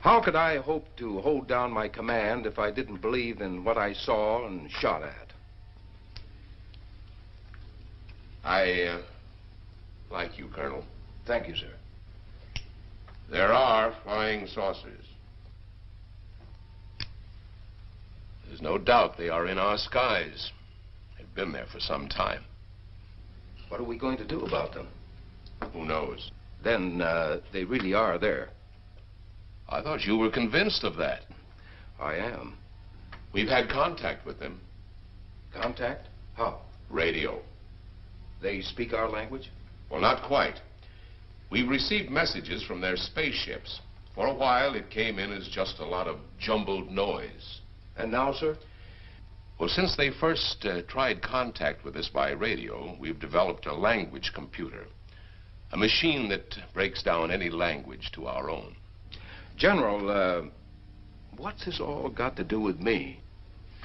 How could I hope to hold down my command if I didn't believe in what I saw and shot at? I like you, Colonel. Thank you, sir. There are flying saucers. There's no doubt they are in our skies. They've been there for some time. What are we going to do about them? Who knows? Then, they really are there. I thought you were convinced of that. I am. We've had contact with them. Contact? How? Radio. They speak our language? Well, not quite. We've received messages from their spaceships. For a while, it came in as just a lot of jumbled noise. And now, sir? Well, since they first tried contact with us by radio, we've developed a language computer. A machine that breaks down any language to our own. General, what's this all got to do with me?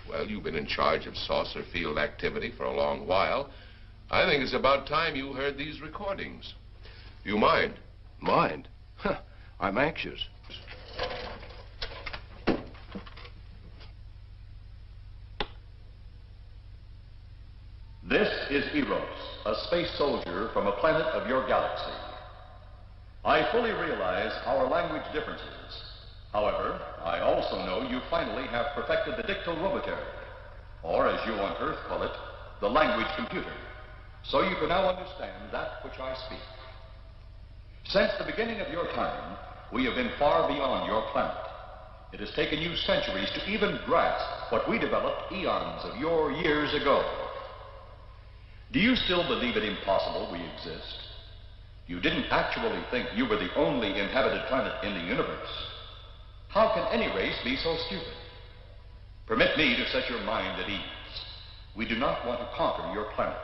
Well, you've been in charge of saucer field activity for a long while. I think it's about time you heard these recordings. You mind? Mind? Huh, I'm anxious. This is Eros, a space soldier from a planet of your galaxy. I fully realize our language differences. However, I also know you finally have perfected the dictorobotery, or as you on Earth call it, the language computer. So you can now understand that which I speak. Since the beginning of your time, we have been far beyond your planet. It has taken you centuries to even grasp what we developed eons of your years ago. Do you still believe it impossible we exist? You didn't actually think you were the only inhabited planet in the universe. How can any race be so stupid? Permit me to set your mind at ease. We do not want to conquer your planet,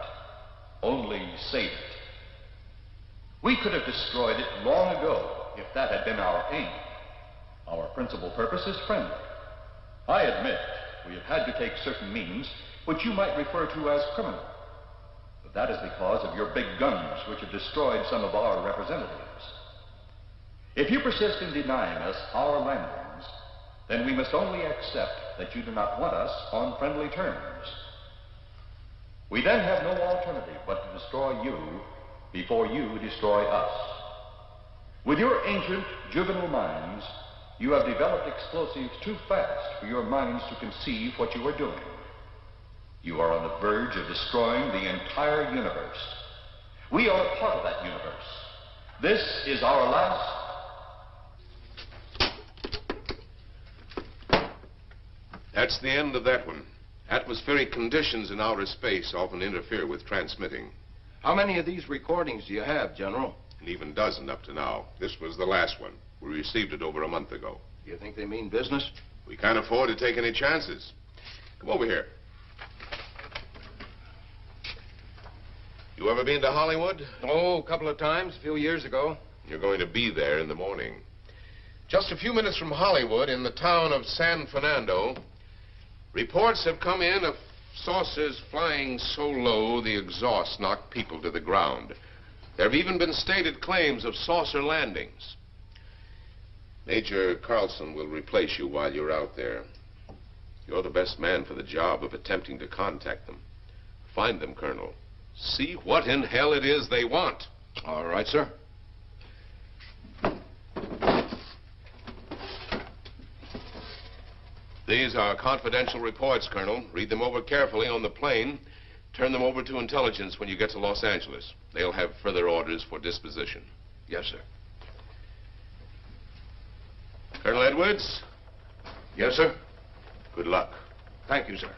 only save it. We could have destroyed it long ago if that had been our aim. Our principal purpose is friendly. I admit we have had to take certain means which you might refer to as criminal. But that is because of your big guns which have destroyed some of our representatives. If you persist in denying us our landings, then we must only accept that you do not want us on friendly terms. We then have no alternative but to destroy you before you destroy us. With your ancient, juvenile minds, you have developed explosives too fast for your minds to conceive what you are doing. You are on the verge of destroying the entire universe. We are a part of that universe. This is our last... That's the end of that one. Atmospheric conditions in outer space often interfere with transmitting. How many of these recordings do you have, General? An even dozen up to now. This was the last one. We received it over a month ago. Do you think they mean business? We can't afford to take any chances. Come over here. You ever been to Hollywood? Oh, a couple of times, a few years ago. You're going to be there in the morning. Just a few minutes from Hollywood, in the town of San Fernando, reports have come in of saucers flying so low the exhaust knocked people to the ground. There have even been stated claims of saucer landings. Major Carlson will replace you while you're out there. You're the best man for the job of attempting to contact them. Find them, Colonel. See what in hell it is they want. All right, sir. These are confidential reports, Colonel. Read them over carefully on the plane. Turn them over to intelligence when you get to Los Angeles. They'll have further orders for disposition. Yes, sir. Colonel Edwards? Yes, sir. Good luck. Thank you, sir.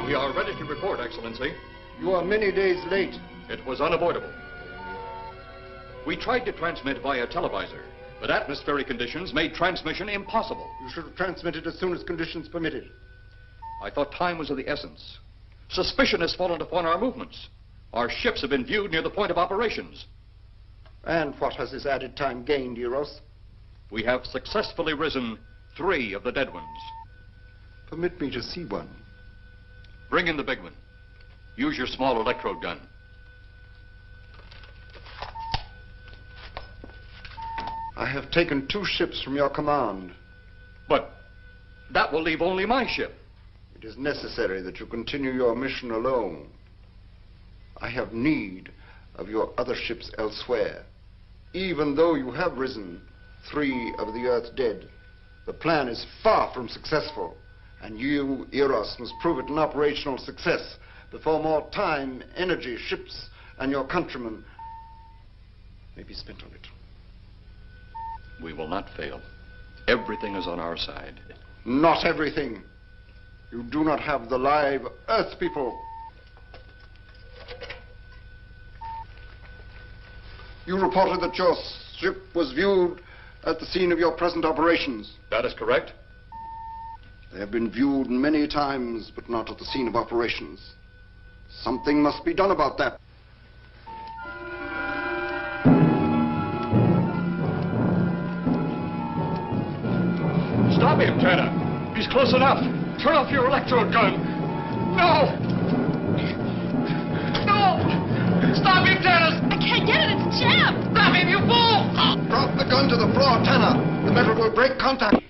We are ready to report, Excellency. You are many days late. It was unavoidable. We tried to transmit via televisor, but atmospheric conditions made transmission impossible. You should have transmitted as soon as conditions permitted. I thought time was of the essence. Suspicion has fallen upon our movements. Our ships have been viewed near the point of operations. And what has this added time gained, Eros? we have successfully risen 3 of the dead ones. Permit me to see one. Bring in the big one. Use your small electrode gun. I have taken 2 ships from your command. But that will leave only my ship. It is necessary that you continue your mission alone. I have need of your other ships elsewhere. Even though you have risen 3 of the Earth's dead, the plan is far from successful, and you, Eros, must prove it an operational success before more time, energy, ships, and your countrymen may be spent on it. We will not fail. Everything is on our side. Not everything. You do not have the live Earth people. You reported that your ship was viewed at the scene of your present operations. That is correct. They have been viewed many times, but not at the scene of operations. Something must be done about that. Stop him, Tanner. He's close enough. Turn off your electrode gun. No! No! Stop him, Tanner! I can't get it. It's jammed. Stop him, you fool! Drop the gun to the floor, Tanner. The metal will break contact.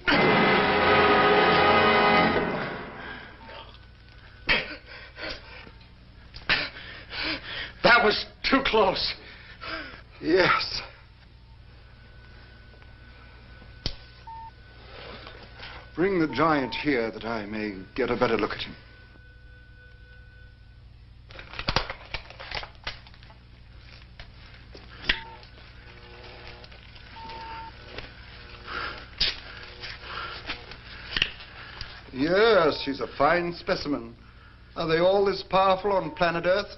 That was too close. Yes. Bring the giant here that I may get a better look at him. Yes, he's a fine specimen. Are they all this powerful on planet Earth?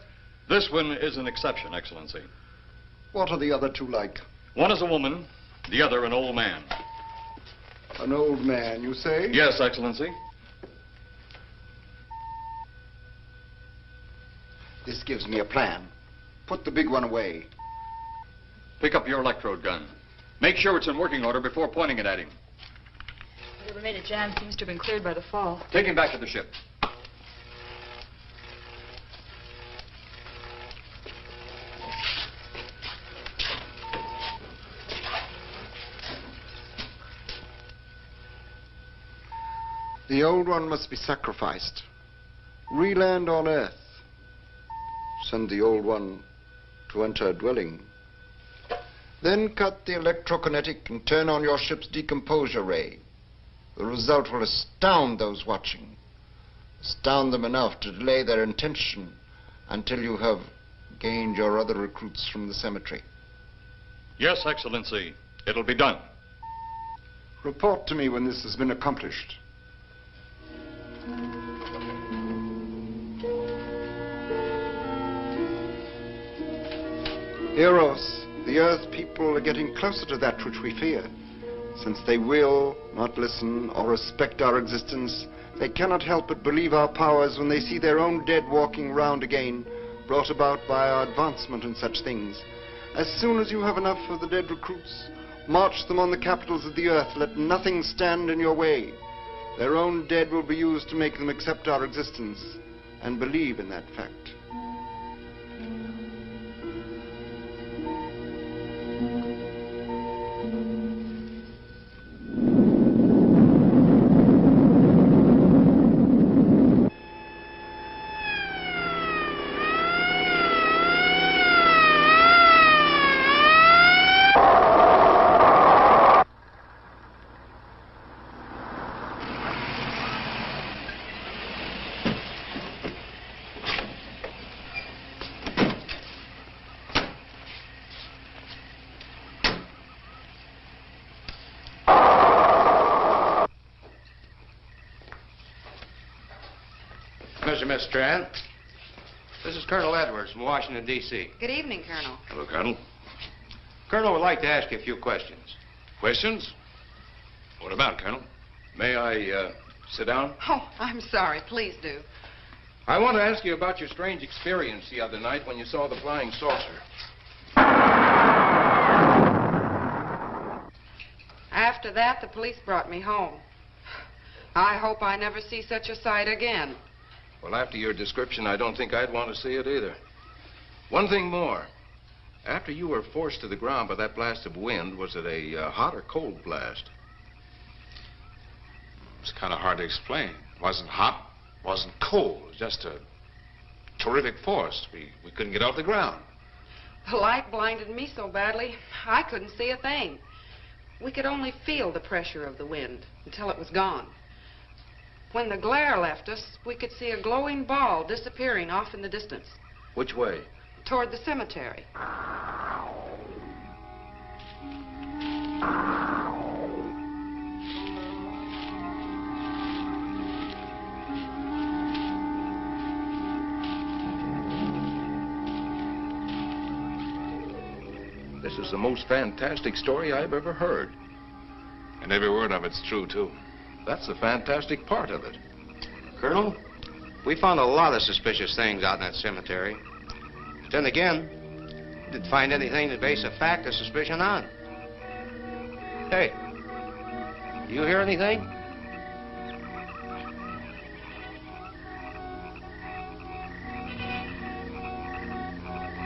This one is an exception, Excellency. What are the other 2 like? One is a woman, the other an old man. An old man, you say? Yes, Excellency. This gives me a plan. Put the big one away. Pick up your electrode gun. Make sure it's in working order before pointing it at him. Whatever made it jam seems to have been cleared by the fall. Take him back to the ship. The old one must be sacrificed. Re-land on Earth. Send the old one to enter a dwelling. Then cut the electrokinetic and turn on your ship's decomposure ray. The result will astound those watching. Astound them enough to delay their intention until you have gained your other recruits from the cemetery. Yes, Excellency. It'll be done. Report to me when this has been accomplished. Eros, the Earth people are getting closer to that which we fear. Since they will not listen or respect our existence, they cannot help but believe our powers when they see their own dead walking round again, brought about by our advancement in such things. As soon as you have enough of the dead recruits, march them on the capitals of the Earth. Let nothing stand in your way. Their own dead will be used to make them accept our existence and believe in that fact. Miss Strand. This is Colonel Edwards from Washington, D.C. Good evening, Colonel. Hello, Colonel. Colonel would like to ask you a few questions. Questions? What about, Colonel? May I sit down? Oh, I'm sorry. Please do. I want to ask you about your strange experience the other night when you saw the flying saucer. After that, the police brought me home. I hope I never see such a sight again. Well, after your description, I don't think I'd want to see it either. One thing more. After you were forced to the ground by that blast of wind, was it a hot or cold blast? It's kind of hard to explain. It wasn't hot, wasn't cold. It was just a terrific force. We couldn't get off the ground. The light blinded me so badly, I couldn't see a thing. We could only feel the pressure of the wind until it was gone. When the glare left us, we could see a glowing ball disappearing off in the distance, Which way? toward the cemetery. This is the most fantastic story I've ever heard. And every word of it's true, too. That's the fantastic part of it. Colonel, we found a lot of suspicious things out in that cemetery. But then again, didn't find anything to base a fact or suspicion on. Hey, you hear anything?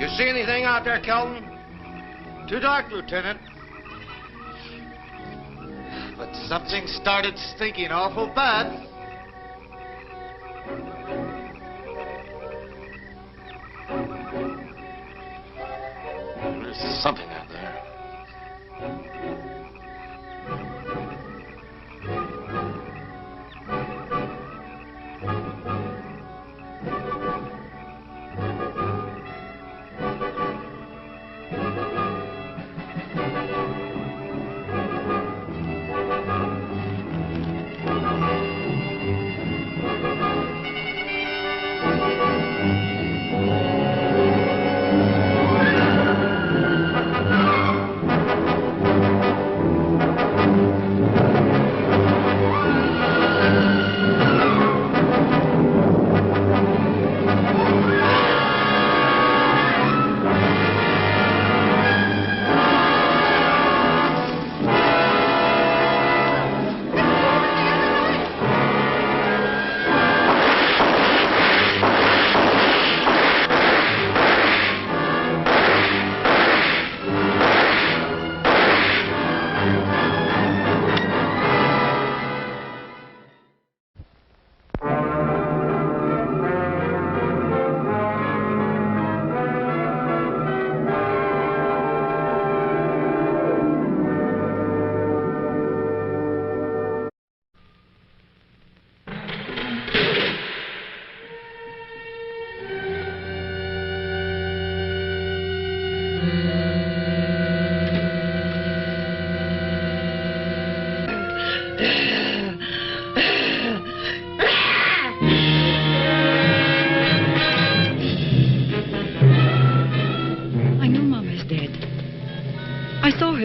You see anything out there, Kelton? Too dark, Lieutenant. But something started stinking awful bad. There's something out there.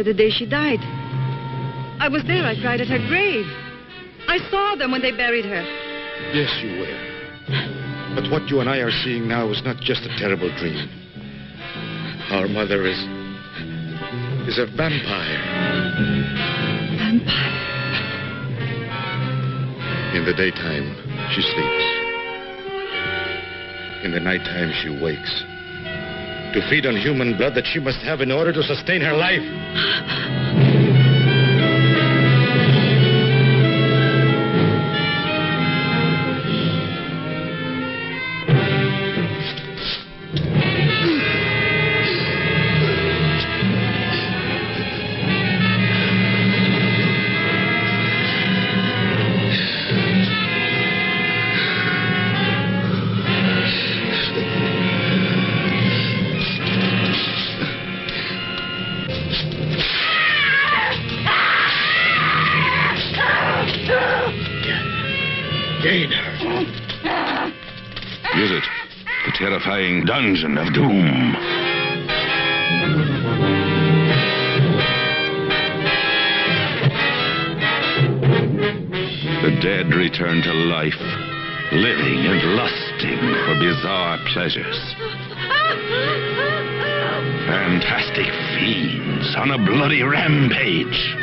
The day she died. I was there. I cried at her grave. I saw them when they buried her. Yes, you were. But what you and I are seeing now is not just a terrible dream. Our mother is a vampire. Vampire? In the daytime, she sleeps. In the nighttime, she wakes. To feed on human blood that she must have in order to sustain her life. Is it the terrifying dungeon of doom? The dead return to life, living and lusting for bizarre pleasures. Fantastic fiends on a bloody rampage.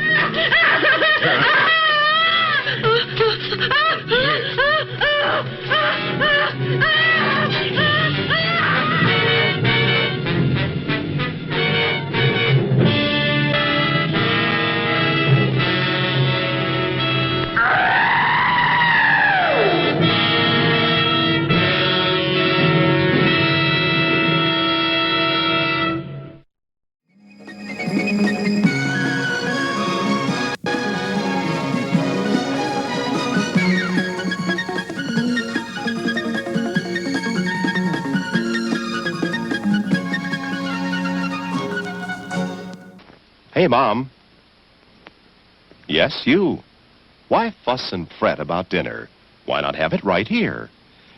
Hey, Mom. Yes, you. Why fuss and fret about dinner? Why not have it right here?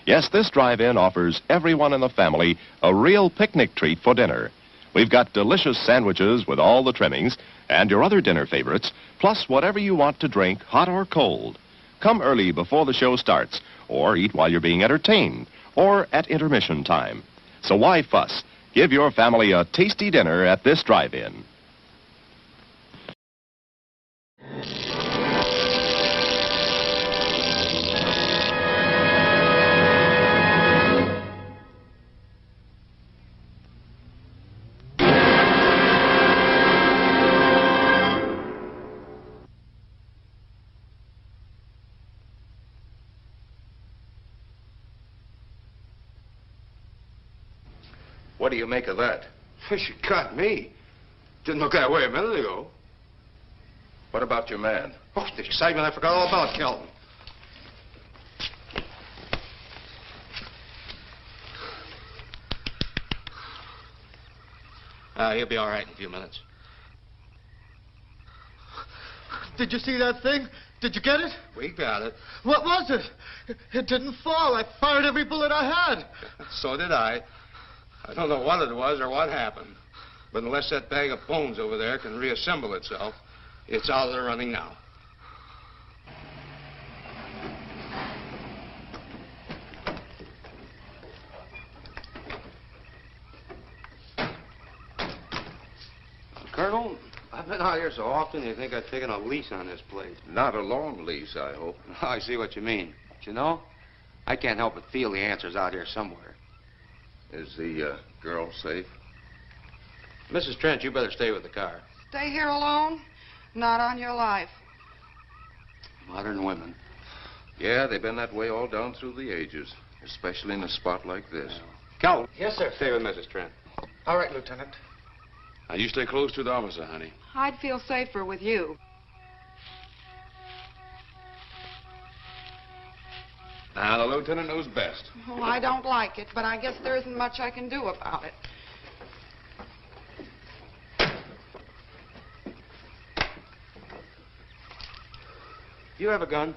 Yes, this drive-in offers everyone in the family a real picnic treat for dinner. We've got delicious sandwiches with all the trimmings and your other dinner favorites, plus whatever you want to drink, hot or cold. Come early before the show starts, or eat while you're being entertained, or at intermission time. So why fuss? Give your family a tasty dinner at this drive-in. What do you make of that? She got me. Didn't look that way a minute ago. What about your man? Oh, the excitement, I forgot all about Kelton. He'll be all right in a few minutes. Did you see that thing? Did you get it? We got it. What was it? It didn't fall. I fired every bullet I had. So did I. I don't know what it was or what happened. But unless that bag of bones over there can reassemble itself, it's out of the running now. Colonel, I've been out here so often you think I've taken a lease on this place. Not a long lease, I hope. I see what you mean. But you know, I can't help but feel the answer's out here somewhere. Is the girl safe? Mrs. Trent, you better stay with the car. Stay here alone? Not on your life. Modern women. Yeah, they've been that way all down through the ages, especially in a spot like this. Cal. Yes, sir. Stay with Mrs. Trent. All right, Lieutenant. Now, you stay close to the officer, honey. I'd feel safer with you. Now, the lieutenant knows best. Well, I don't like it, but I guess there isn't much I can do about it. You have a gun?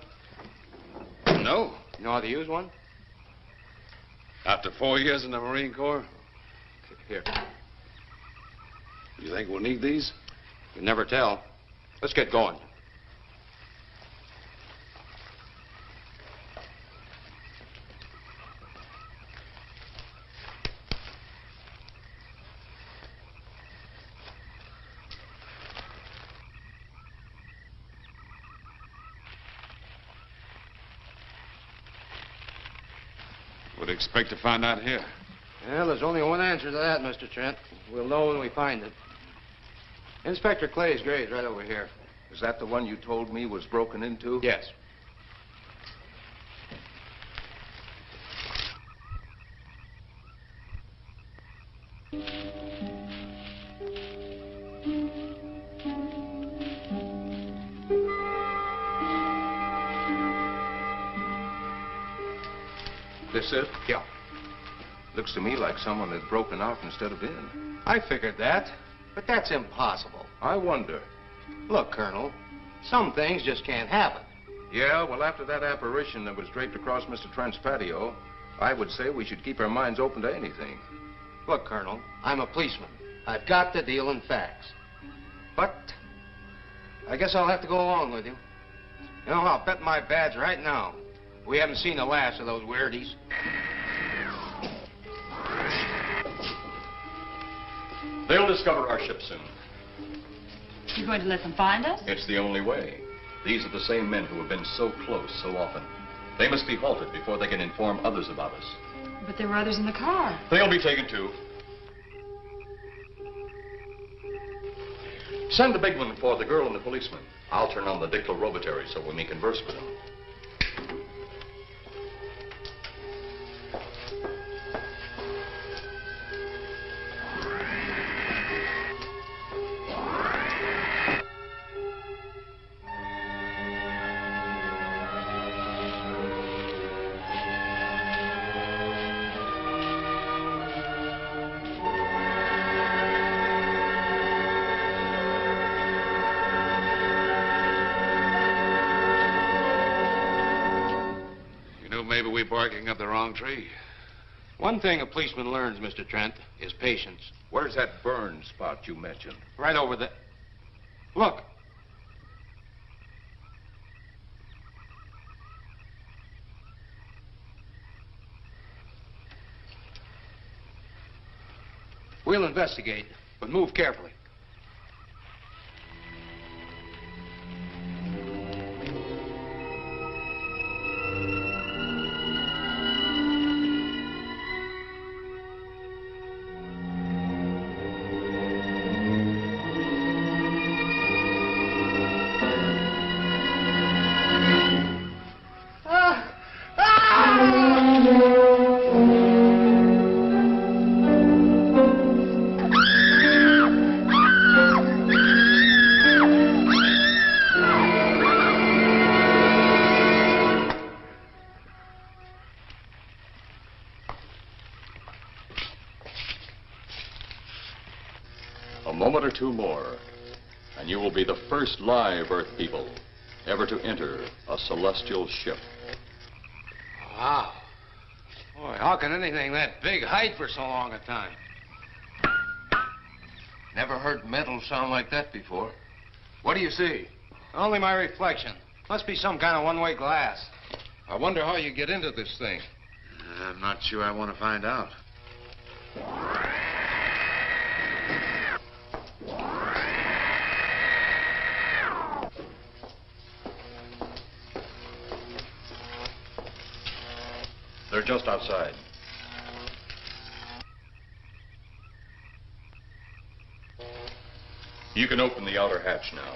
No. You know how to use one? After 4 years in the Marine Corps? Here. You think we'll need these? You never tell. Let's get going. Would expect to find out here. Well, there's only one answer to that, Mr. Trent. We'll know when we find it. Inspector Clay's grave's right over here. Is that the one you told me was broken into? Yes. This it? Yeah. Looks to me like someone had broken out instead of in. I figured that, but that's impossible. I wonder. Look, Colonel, some things just can't happen. Yeah, well, after that apparition that was draped across Mr. Trent's patio, I would say we should keep our minds open to anything. Look, Colonel, I'm a policeman. I've got to deal in facts. But I guess I'll have to go along with you. You know, I'll bet my badge right now we haven't seen the last of those weirdies. They'll discover our ship soon. You going to let them find us? It's the only way. These are the same men who have been so close so often. They must be halted before they can inform others about us. But there were others in the car. They'll be taken too. Send the big one for the girl and the policeman. I'll turn on the dictorobatary so we may converse with them. Maybe we're barking up the wrong tree. One thing a policeman learns, Mr. Trent, is patience. Where's that burn spot you mentioned? Right over there. Look. We'll investigate, but move carefully. A moment or two more, and you will be the first live Earth people ever to enter a celestial ship. Wow. Boy, how can anything that big hide for so long a time? Never heard metal sound like that before. What do you see? Only my reflection. Must be some kind of one-way glass. I wonder how you get into this thing. I'm not sure I want to find out. They're just outside. You can open the outer hatch now.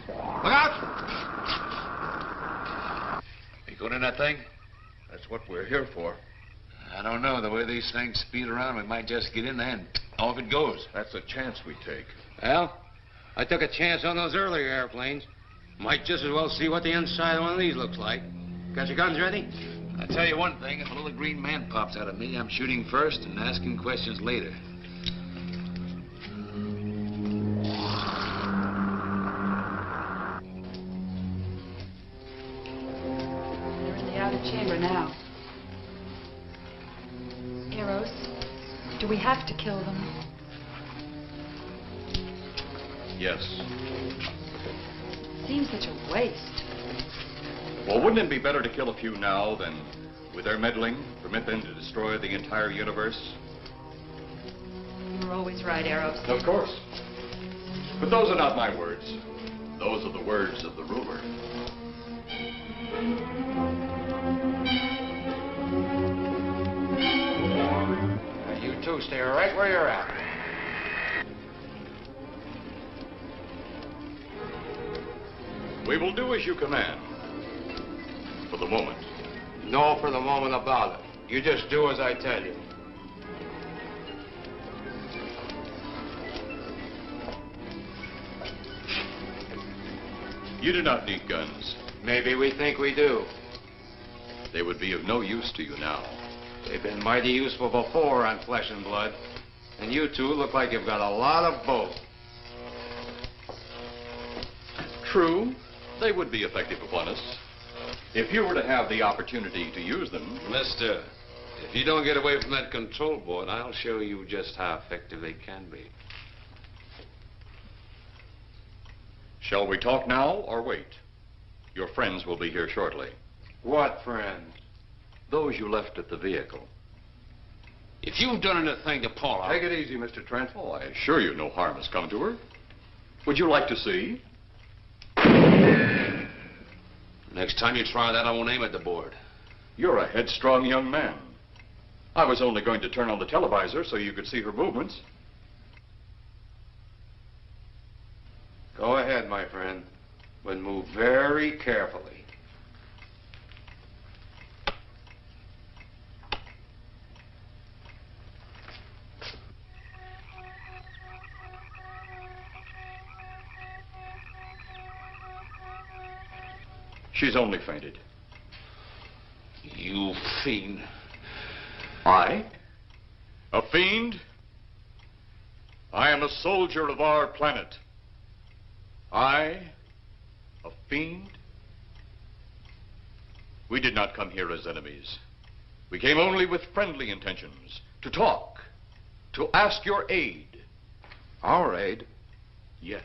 Look out! You going in that thing? That's what we're here for. I don't know. The way these things speed around, we might just get in there and off it goes. That's a chance we take. Well, I took a chance on those earlier airplanes. Might just as well see what the inside of one of these looks like. Got your guns ready? I'll tell you one thing. If a little green man pops out of me, I'm shooting first and asking questions later. They're in the outer chamber now. Eros, do we have to kill them? Yes. Seems such a waste. Well, wouldn't it be better to kill a few now than, with their meddling, permit them to destroy the entire universe? You're always right, Eros. Of course. But those are not my words. Those are the words of the ruler. You two stay right where you're at. We will do as you command. For the moment. No for the moment about it. You just do as I tell you. You do not need guns. Maybe we think we do. They would be of no use to you now. They've been mighty useful before on flesh and blood. And you two look like you've got a lot of both. True, they would be effective upon us. If you were to have the opportunity to use them... Mister, if you don't get away from that control board, I'll show you just how effective they can be. Shall we talk now or wait? Your friends will be here shortly. What friend? Those you left at the vehicle. If you've done anything to Paula... Take it easy, Mr. Trent. Oh, I assure you no harm has come to her. Would you like to see? Next time you try that, I won't aim at the board. You're a headstrong young man. I was only going to turn on the televisor so you could see her movements. Go ahead, my friend, but move very carefully. She's only fainted. You fiend. I? A fiend? I am a soldier of our planet. I? A fiend? We did not come here as enemies. We came only with friendly intentions, to talk, to ask your aid. Our aid? Yes,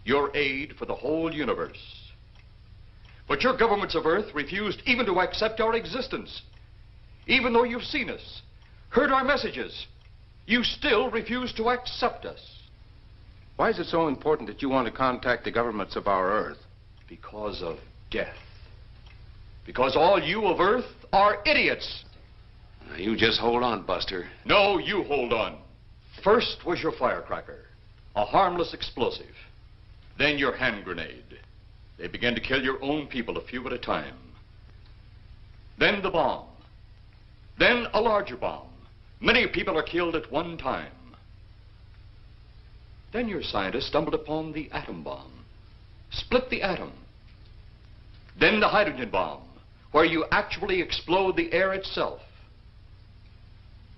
your aid for the whole universe. But your governments of Earth refused even to accept our existence. Even though you've seen us, heard our messages, you still refuse to accept us. Why is it so important that you want to contact the governments of our Earth? Because of death. Because all you of Earth are idiots. Now, you just hold on, Buster. No, you hold on. First was your firecracker, a harmless explosive. Then your hand grenade. They began to kill your own people a few at a time. Then the bomb. Then a larger bomb. Many people are killed at one time. Then your scientists stumbled upon the atom bomb. Split the atom. Then the hydrogen bomb, where you actually explode the air itself.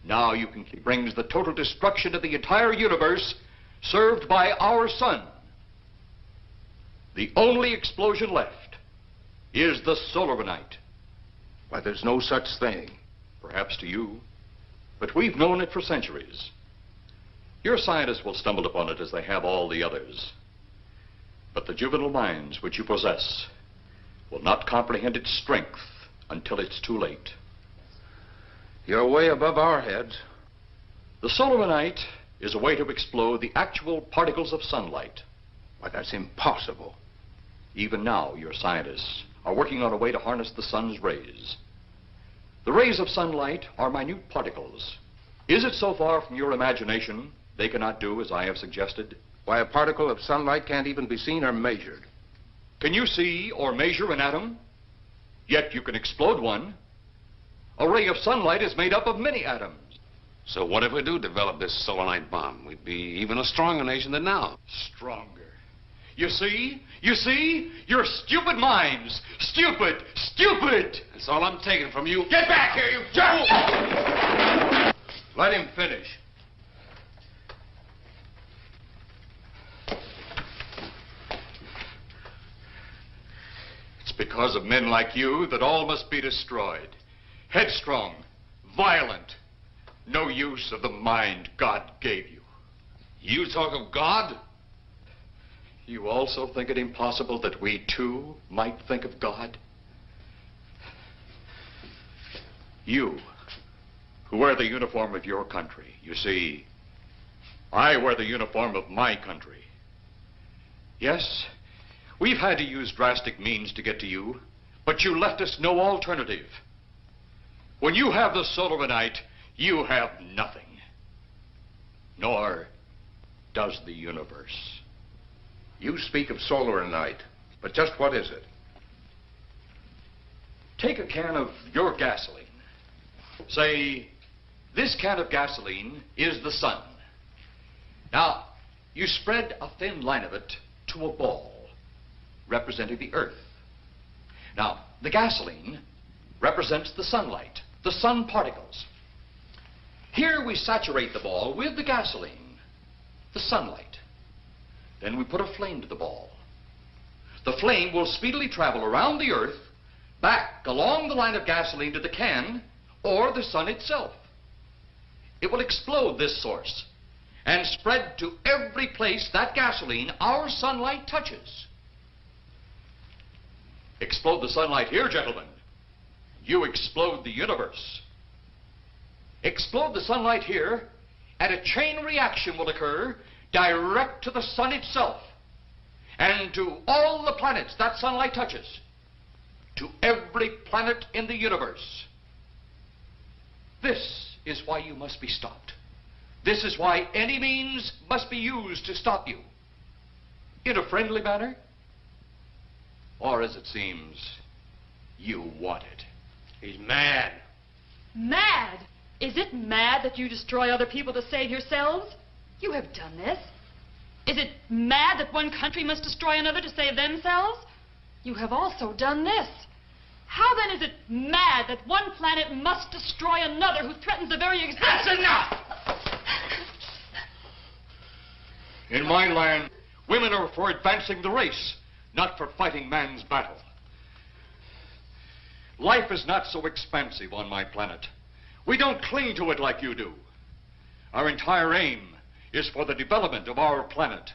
Now you can brings the total destruction of the entire universe served by our sun. The only explosion left is the solar night. Why, there's no such thing. Perhaps to you, but we've known it for centuries. Your scientists will stumble upon it as they have all the others. But the juvenile minds which you possess will not comprehend its strength until it's too late. You're way above our heads. The solar night is a way to explode the actual particles of sunlight. Why, that's impossible. Even now, your scientists are working on a way to harness the sun's rays. The rays of sunlight are minute particles. Is it so far from your imagination they cannot do as I have suggested? Why, a particle of sunlight can't even be seen or measured. Can you see or measure an atom? Yet you can explode one. A ray of sunlight is made up of many atoms. So what if we do develop this solar night bomb? We'd be even a stronger nation than now. Stronger. You see? You see? Your stupid minds. Stupid! Stupid! That's all I'm taking from you. Get back here, you fool! Let him finish. It's because of men like you that all must be destroyed. Headstrong, violent, no use of the mind God gave you. You talk of God? You also think it impossible that we too might think of God? You, who wear the uniform of your country. You see, I wear the uniform of my country. Yes, we've had to use drastic means to get to you, but you left us no alternative. When you have the solar night, you have nothing. Nor does the universe. You speak of solar night, but just what is it? Take a can of your gasoline. Say, this can of gasoline is the sun. Now, you spread a thin line of it to a ball, representing the earth. Now, the gasoline represents the sunlight, the sun particles. Here we saturate the ball with the gasoline, the sunlight. Then we put a flame to the ball. The flame will speedily travel around the earth, back along the line of gasoline to the can, or the sun itself. It will explode this source and spread to every place that gasoline, our sunlight, touches. Explode the sunlight here, gentlemen. You explode the universe. Explode the sunlight here, and a chain reaction will occur direct to the sun itself, and to all the planets that sunlight touches, to every planet in the universe. This is why you must be stopped. This is why any means must be used to stop you. In a friendly manner, or as it seems, you want it. He's mad. Mad? Is it mad that you destroy other people to save yourselves? You have done this. Is it mad that one country must destroy another to save themselves? You have also done this. How then is it mad that one planet must destroy another who threatens the very existence? That's enough! In my land, women are for advancing the race, not for fighting man's battle. Life is not so expansive on my planet. We don't cling to it like you do. Our entire aim is for the development of our planet.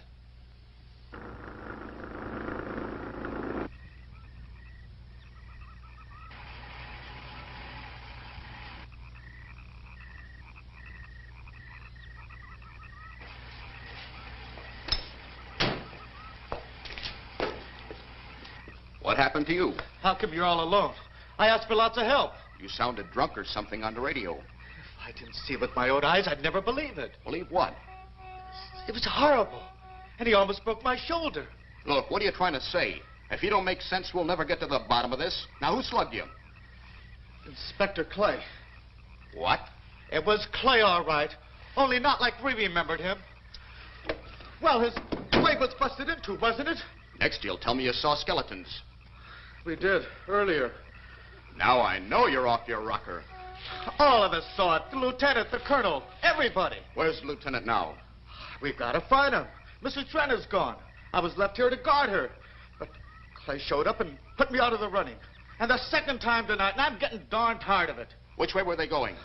What happened to you? How come you're all alone? I asked for lots of help. You sounded drunk or something on the radio. If I didn't see it with my own eyes, I'd never believe it. Believe what? It was horrible. And he almost broke my shoulder. Look, what are you trying to say? If you don't make sense, we'll never get to the bottom of this. Now, who slugged you? Inspector Clay. What? It was Clay, all right. Only not like we remembered him. Well, his grave was busted into, wasn't it? Next, you'll tell me you saw skeletons. We did, earlier. Now I know you're off your rocker. All of us saw it. The lieutenant, the colonel, everybody. Where's the lieutenant now? We've got to find him. Mrs. Trent is gone. I was left here to guard her. But Clay showed up and put me out of the running. And the second time tonight, and I'm getting darn tired of it. Which way were they going?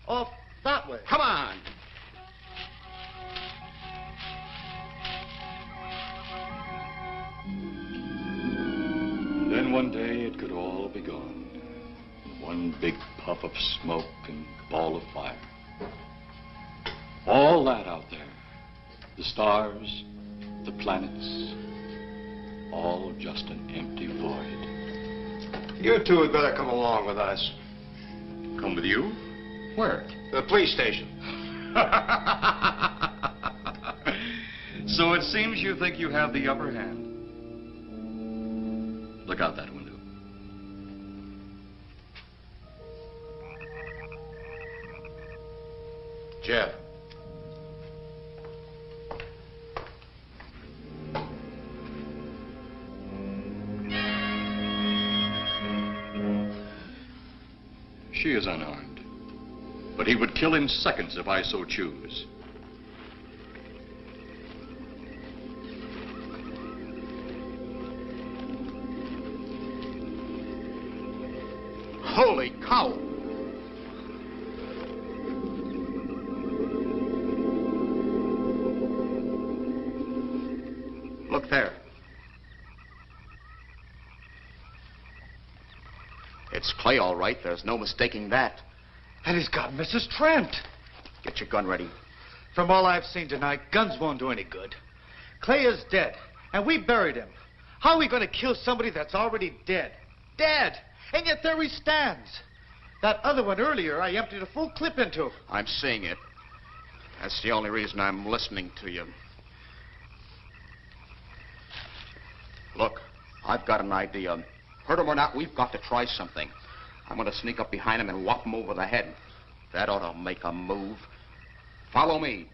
Off that way. Come on. Then one day it could all be gone. One big puff of smoke and ball of fire. All that out there. The stars, the planets, all just an empty void. You two had better come along with us. Come with you? Where? The police station. So it seems you think you have the upper hand. Look out that window. Jeff. She is unarmed. But he would kill in seconds if I so choose. Holy cow! Look there. It's Clay, all right. There's no mistaking that. And he's got Mrs. Trent. Get your gun ready. From all I've seen tonight, guns won't do any good. Clay is dead, and we buried him. How are we going to kill somebody that's already dead? Dead! And yet there he stands. That other one earlier, I emptied a full clip into. I'm seeing it. That's the only reason I'm listening to you. Look, I've got an idea. Hurt him or not, we've got to try something. I'm going to sneak up behind him and whop him over the head. That ought to make a move. Follow me.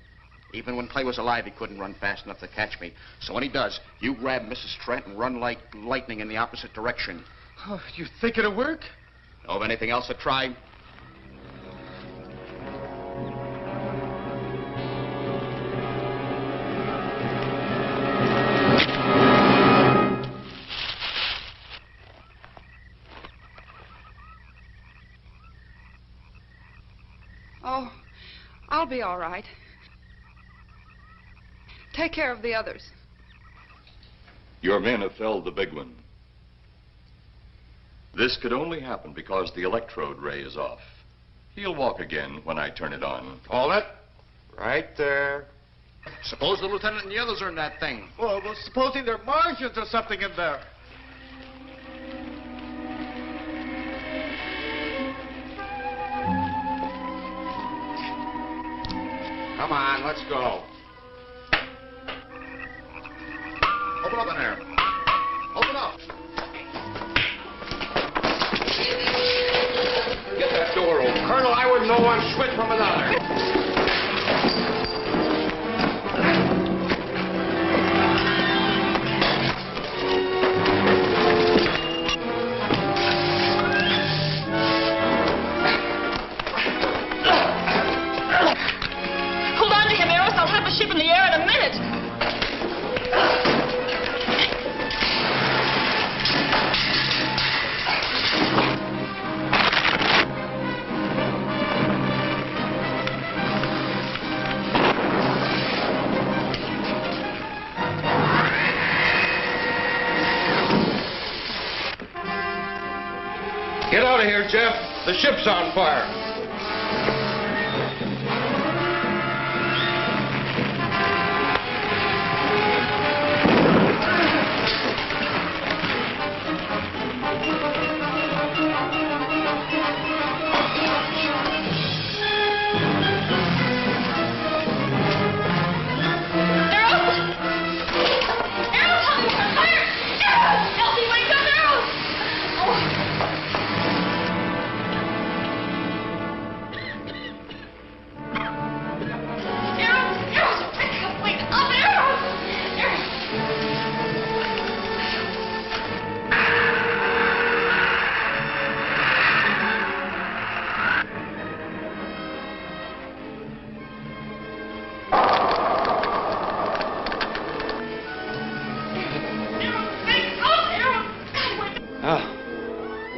Even when Clay was alive, he couldn't run fast enough to catch me. So when he does, you grab Mrs. Trent and run like lightning in the opposite direction. Oh, you think it'll work? Know of anything else to try? Oh, I'll be all right. Take care of the others. Your men have felled the big one. This could only happen because the electrode ray is off. He'll walk again when I turn it on. Hold it. Right there. Suppose the lieutenant and the others are in that thing. Well, supposing there are Martians or something in there. Come on, let's go. Open up in there. Open up. Get that door open. Colonel, I wouldn't know one switch from another. Hold on to him, Eros. I'll have the ship in the air in a minute. Get out of here, Jeff. The ship's on fire.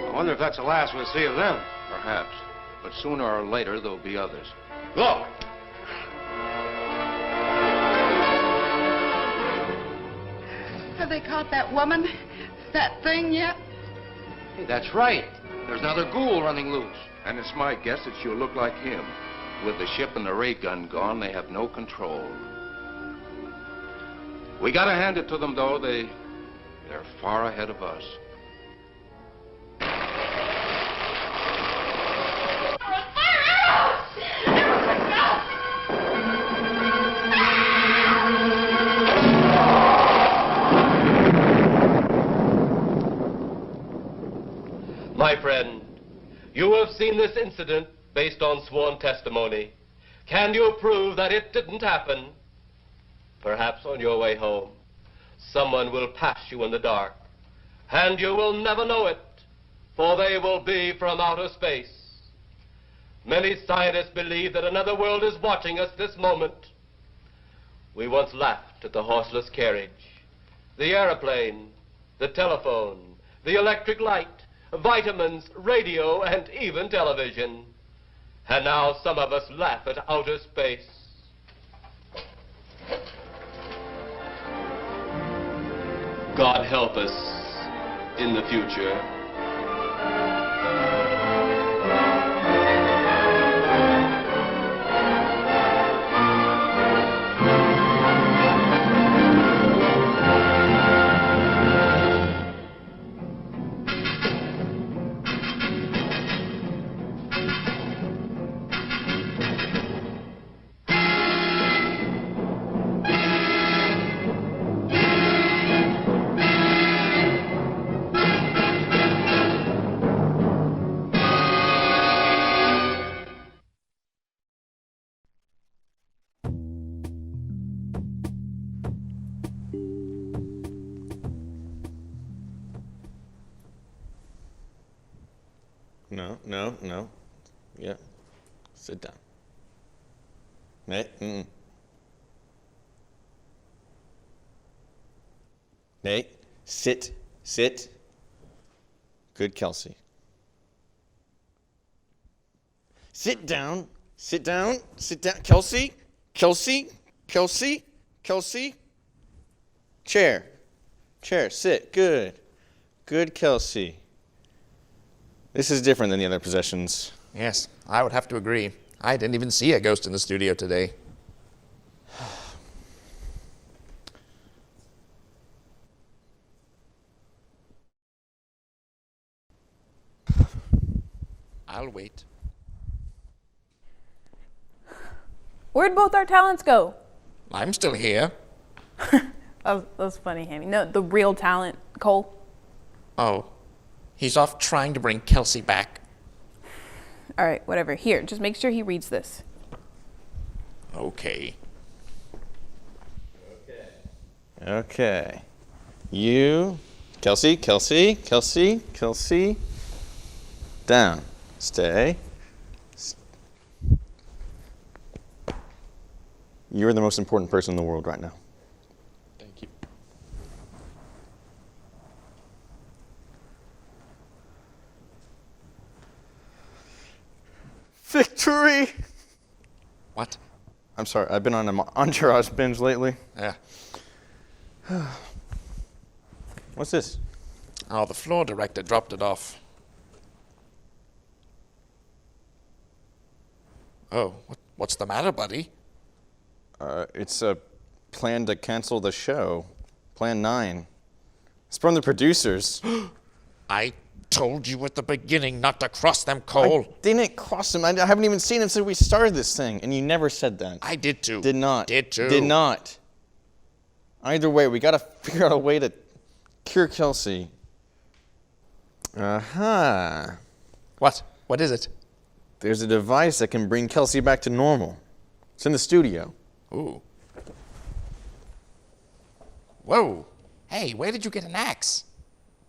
I wonder if that's the last we'll see of them. Perhaps. But sooner or later, there'll be others. Look! Have they caught that woman? That thing yet? Hey, that's right. There's another ghoul running loose. And it's my guess that she'll look like him. With the ship and the ray gun gone, they have no control. We gotta hand it to them, though. They're far ahead of us. My friend, you have seen this incident based on sworn testimony. Can you prove that it didn't happen? Perhaps on your way home, someone will pass you in the dark, and you will never know it, for they will be from outer space. Many scientists believe that another world is watching us this moment. We once laughed at the horseless carriage, the airplane, the telephone, the electric light, vitamins, radio, and even television. And now some of us laugh at outer space. God help us in the future. No. Yeah. Sit down. Nate? Nate, sit. Good, Kelsey. Sit down. Kelsey. Chair, sit. Good, Kelsey. This is different than the other possessions. Yes, I would have to agree. I didn't even see a ghost in the studio today. I'll wait. Where'd both our talents go? I'm still here. That was funny, Hammy. No, the real talent, Cole. Oh, he's off trying to bring Kelsey back. All right, whatever. Here, just make sure he reads this. Okay. Okay. You, Kelsey, down. Stay. You're the most important person in the world right now. Thank you. Victory! What? I'm sorry, I've been on an Entourage binge lately. Yeah. What's this? Oh, the floor director dropped it off. Oh, what's the matter, buddy? It's a plan to cancel the show. Plan 9. It's from the producers. I told you at the beginning not to cross them, Cole. I didn't cross them. I haven't even seen him since we started this thing, and you never said that. I did too. Did not. Did too. Did not. Either way, we gotta figure out a way to cure Kelsey. Uh-huh. What? What is it? There's a device that can bring Kelsey back to normal. It's in the studio. Ooh. Whoa. Hey, where did you get an axe?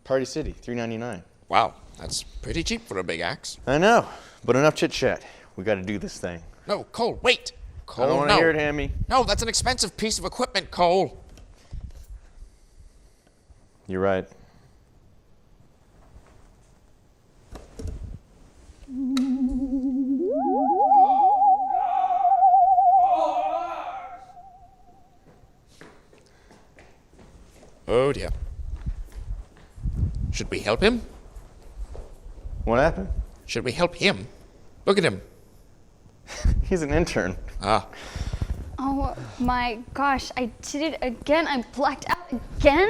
Party City, $3.99. Wow, that's pretty cheap for a big axe. I know, but enough chit-chat. We gotta do this thing. No, Cole, wait. Cole, I don't want to no. hear it, Hammy. No, that's an expensive piece of equipment, Cole. You're right. Oh dear. Should we help him? What happened? Should we help him? Look at him. He's an intern. Ah. Oh my gosh, I did it again. I blacked out again?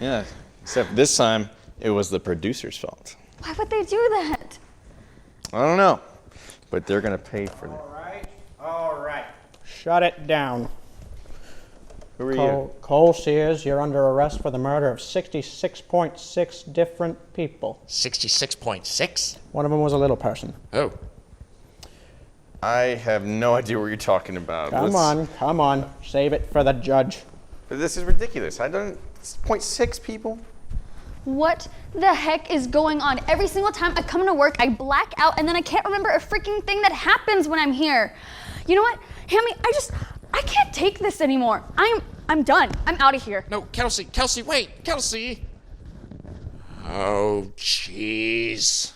Yeah, except this time it was the producer's fault. Why would they do that? I don't know, but they're gonna pay for it. All right. Shut it down. Who are you? Cole Sears, you're under arrest for the murder of 66.6 different people. 66.6? One of them was a little person. Oh. I have no idea what you're talking about. Come on. Save it for the judge. This is ridiculous. I don't. It's 0.6 people. What the heck is going on? Every single time I come to work, I black out, and then I can't remember a freaking thing that happens when I'm here. You know what, Hammy? I can't take this anymore. I'm done. I'm out of here. No, Kelsey, wait, Kelsey. Oh, jeez.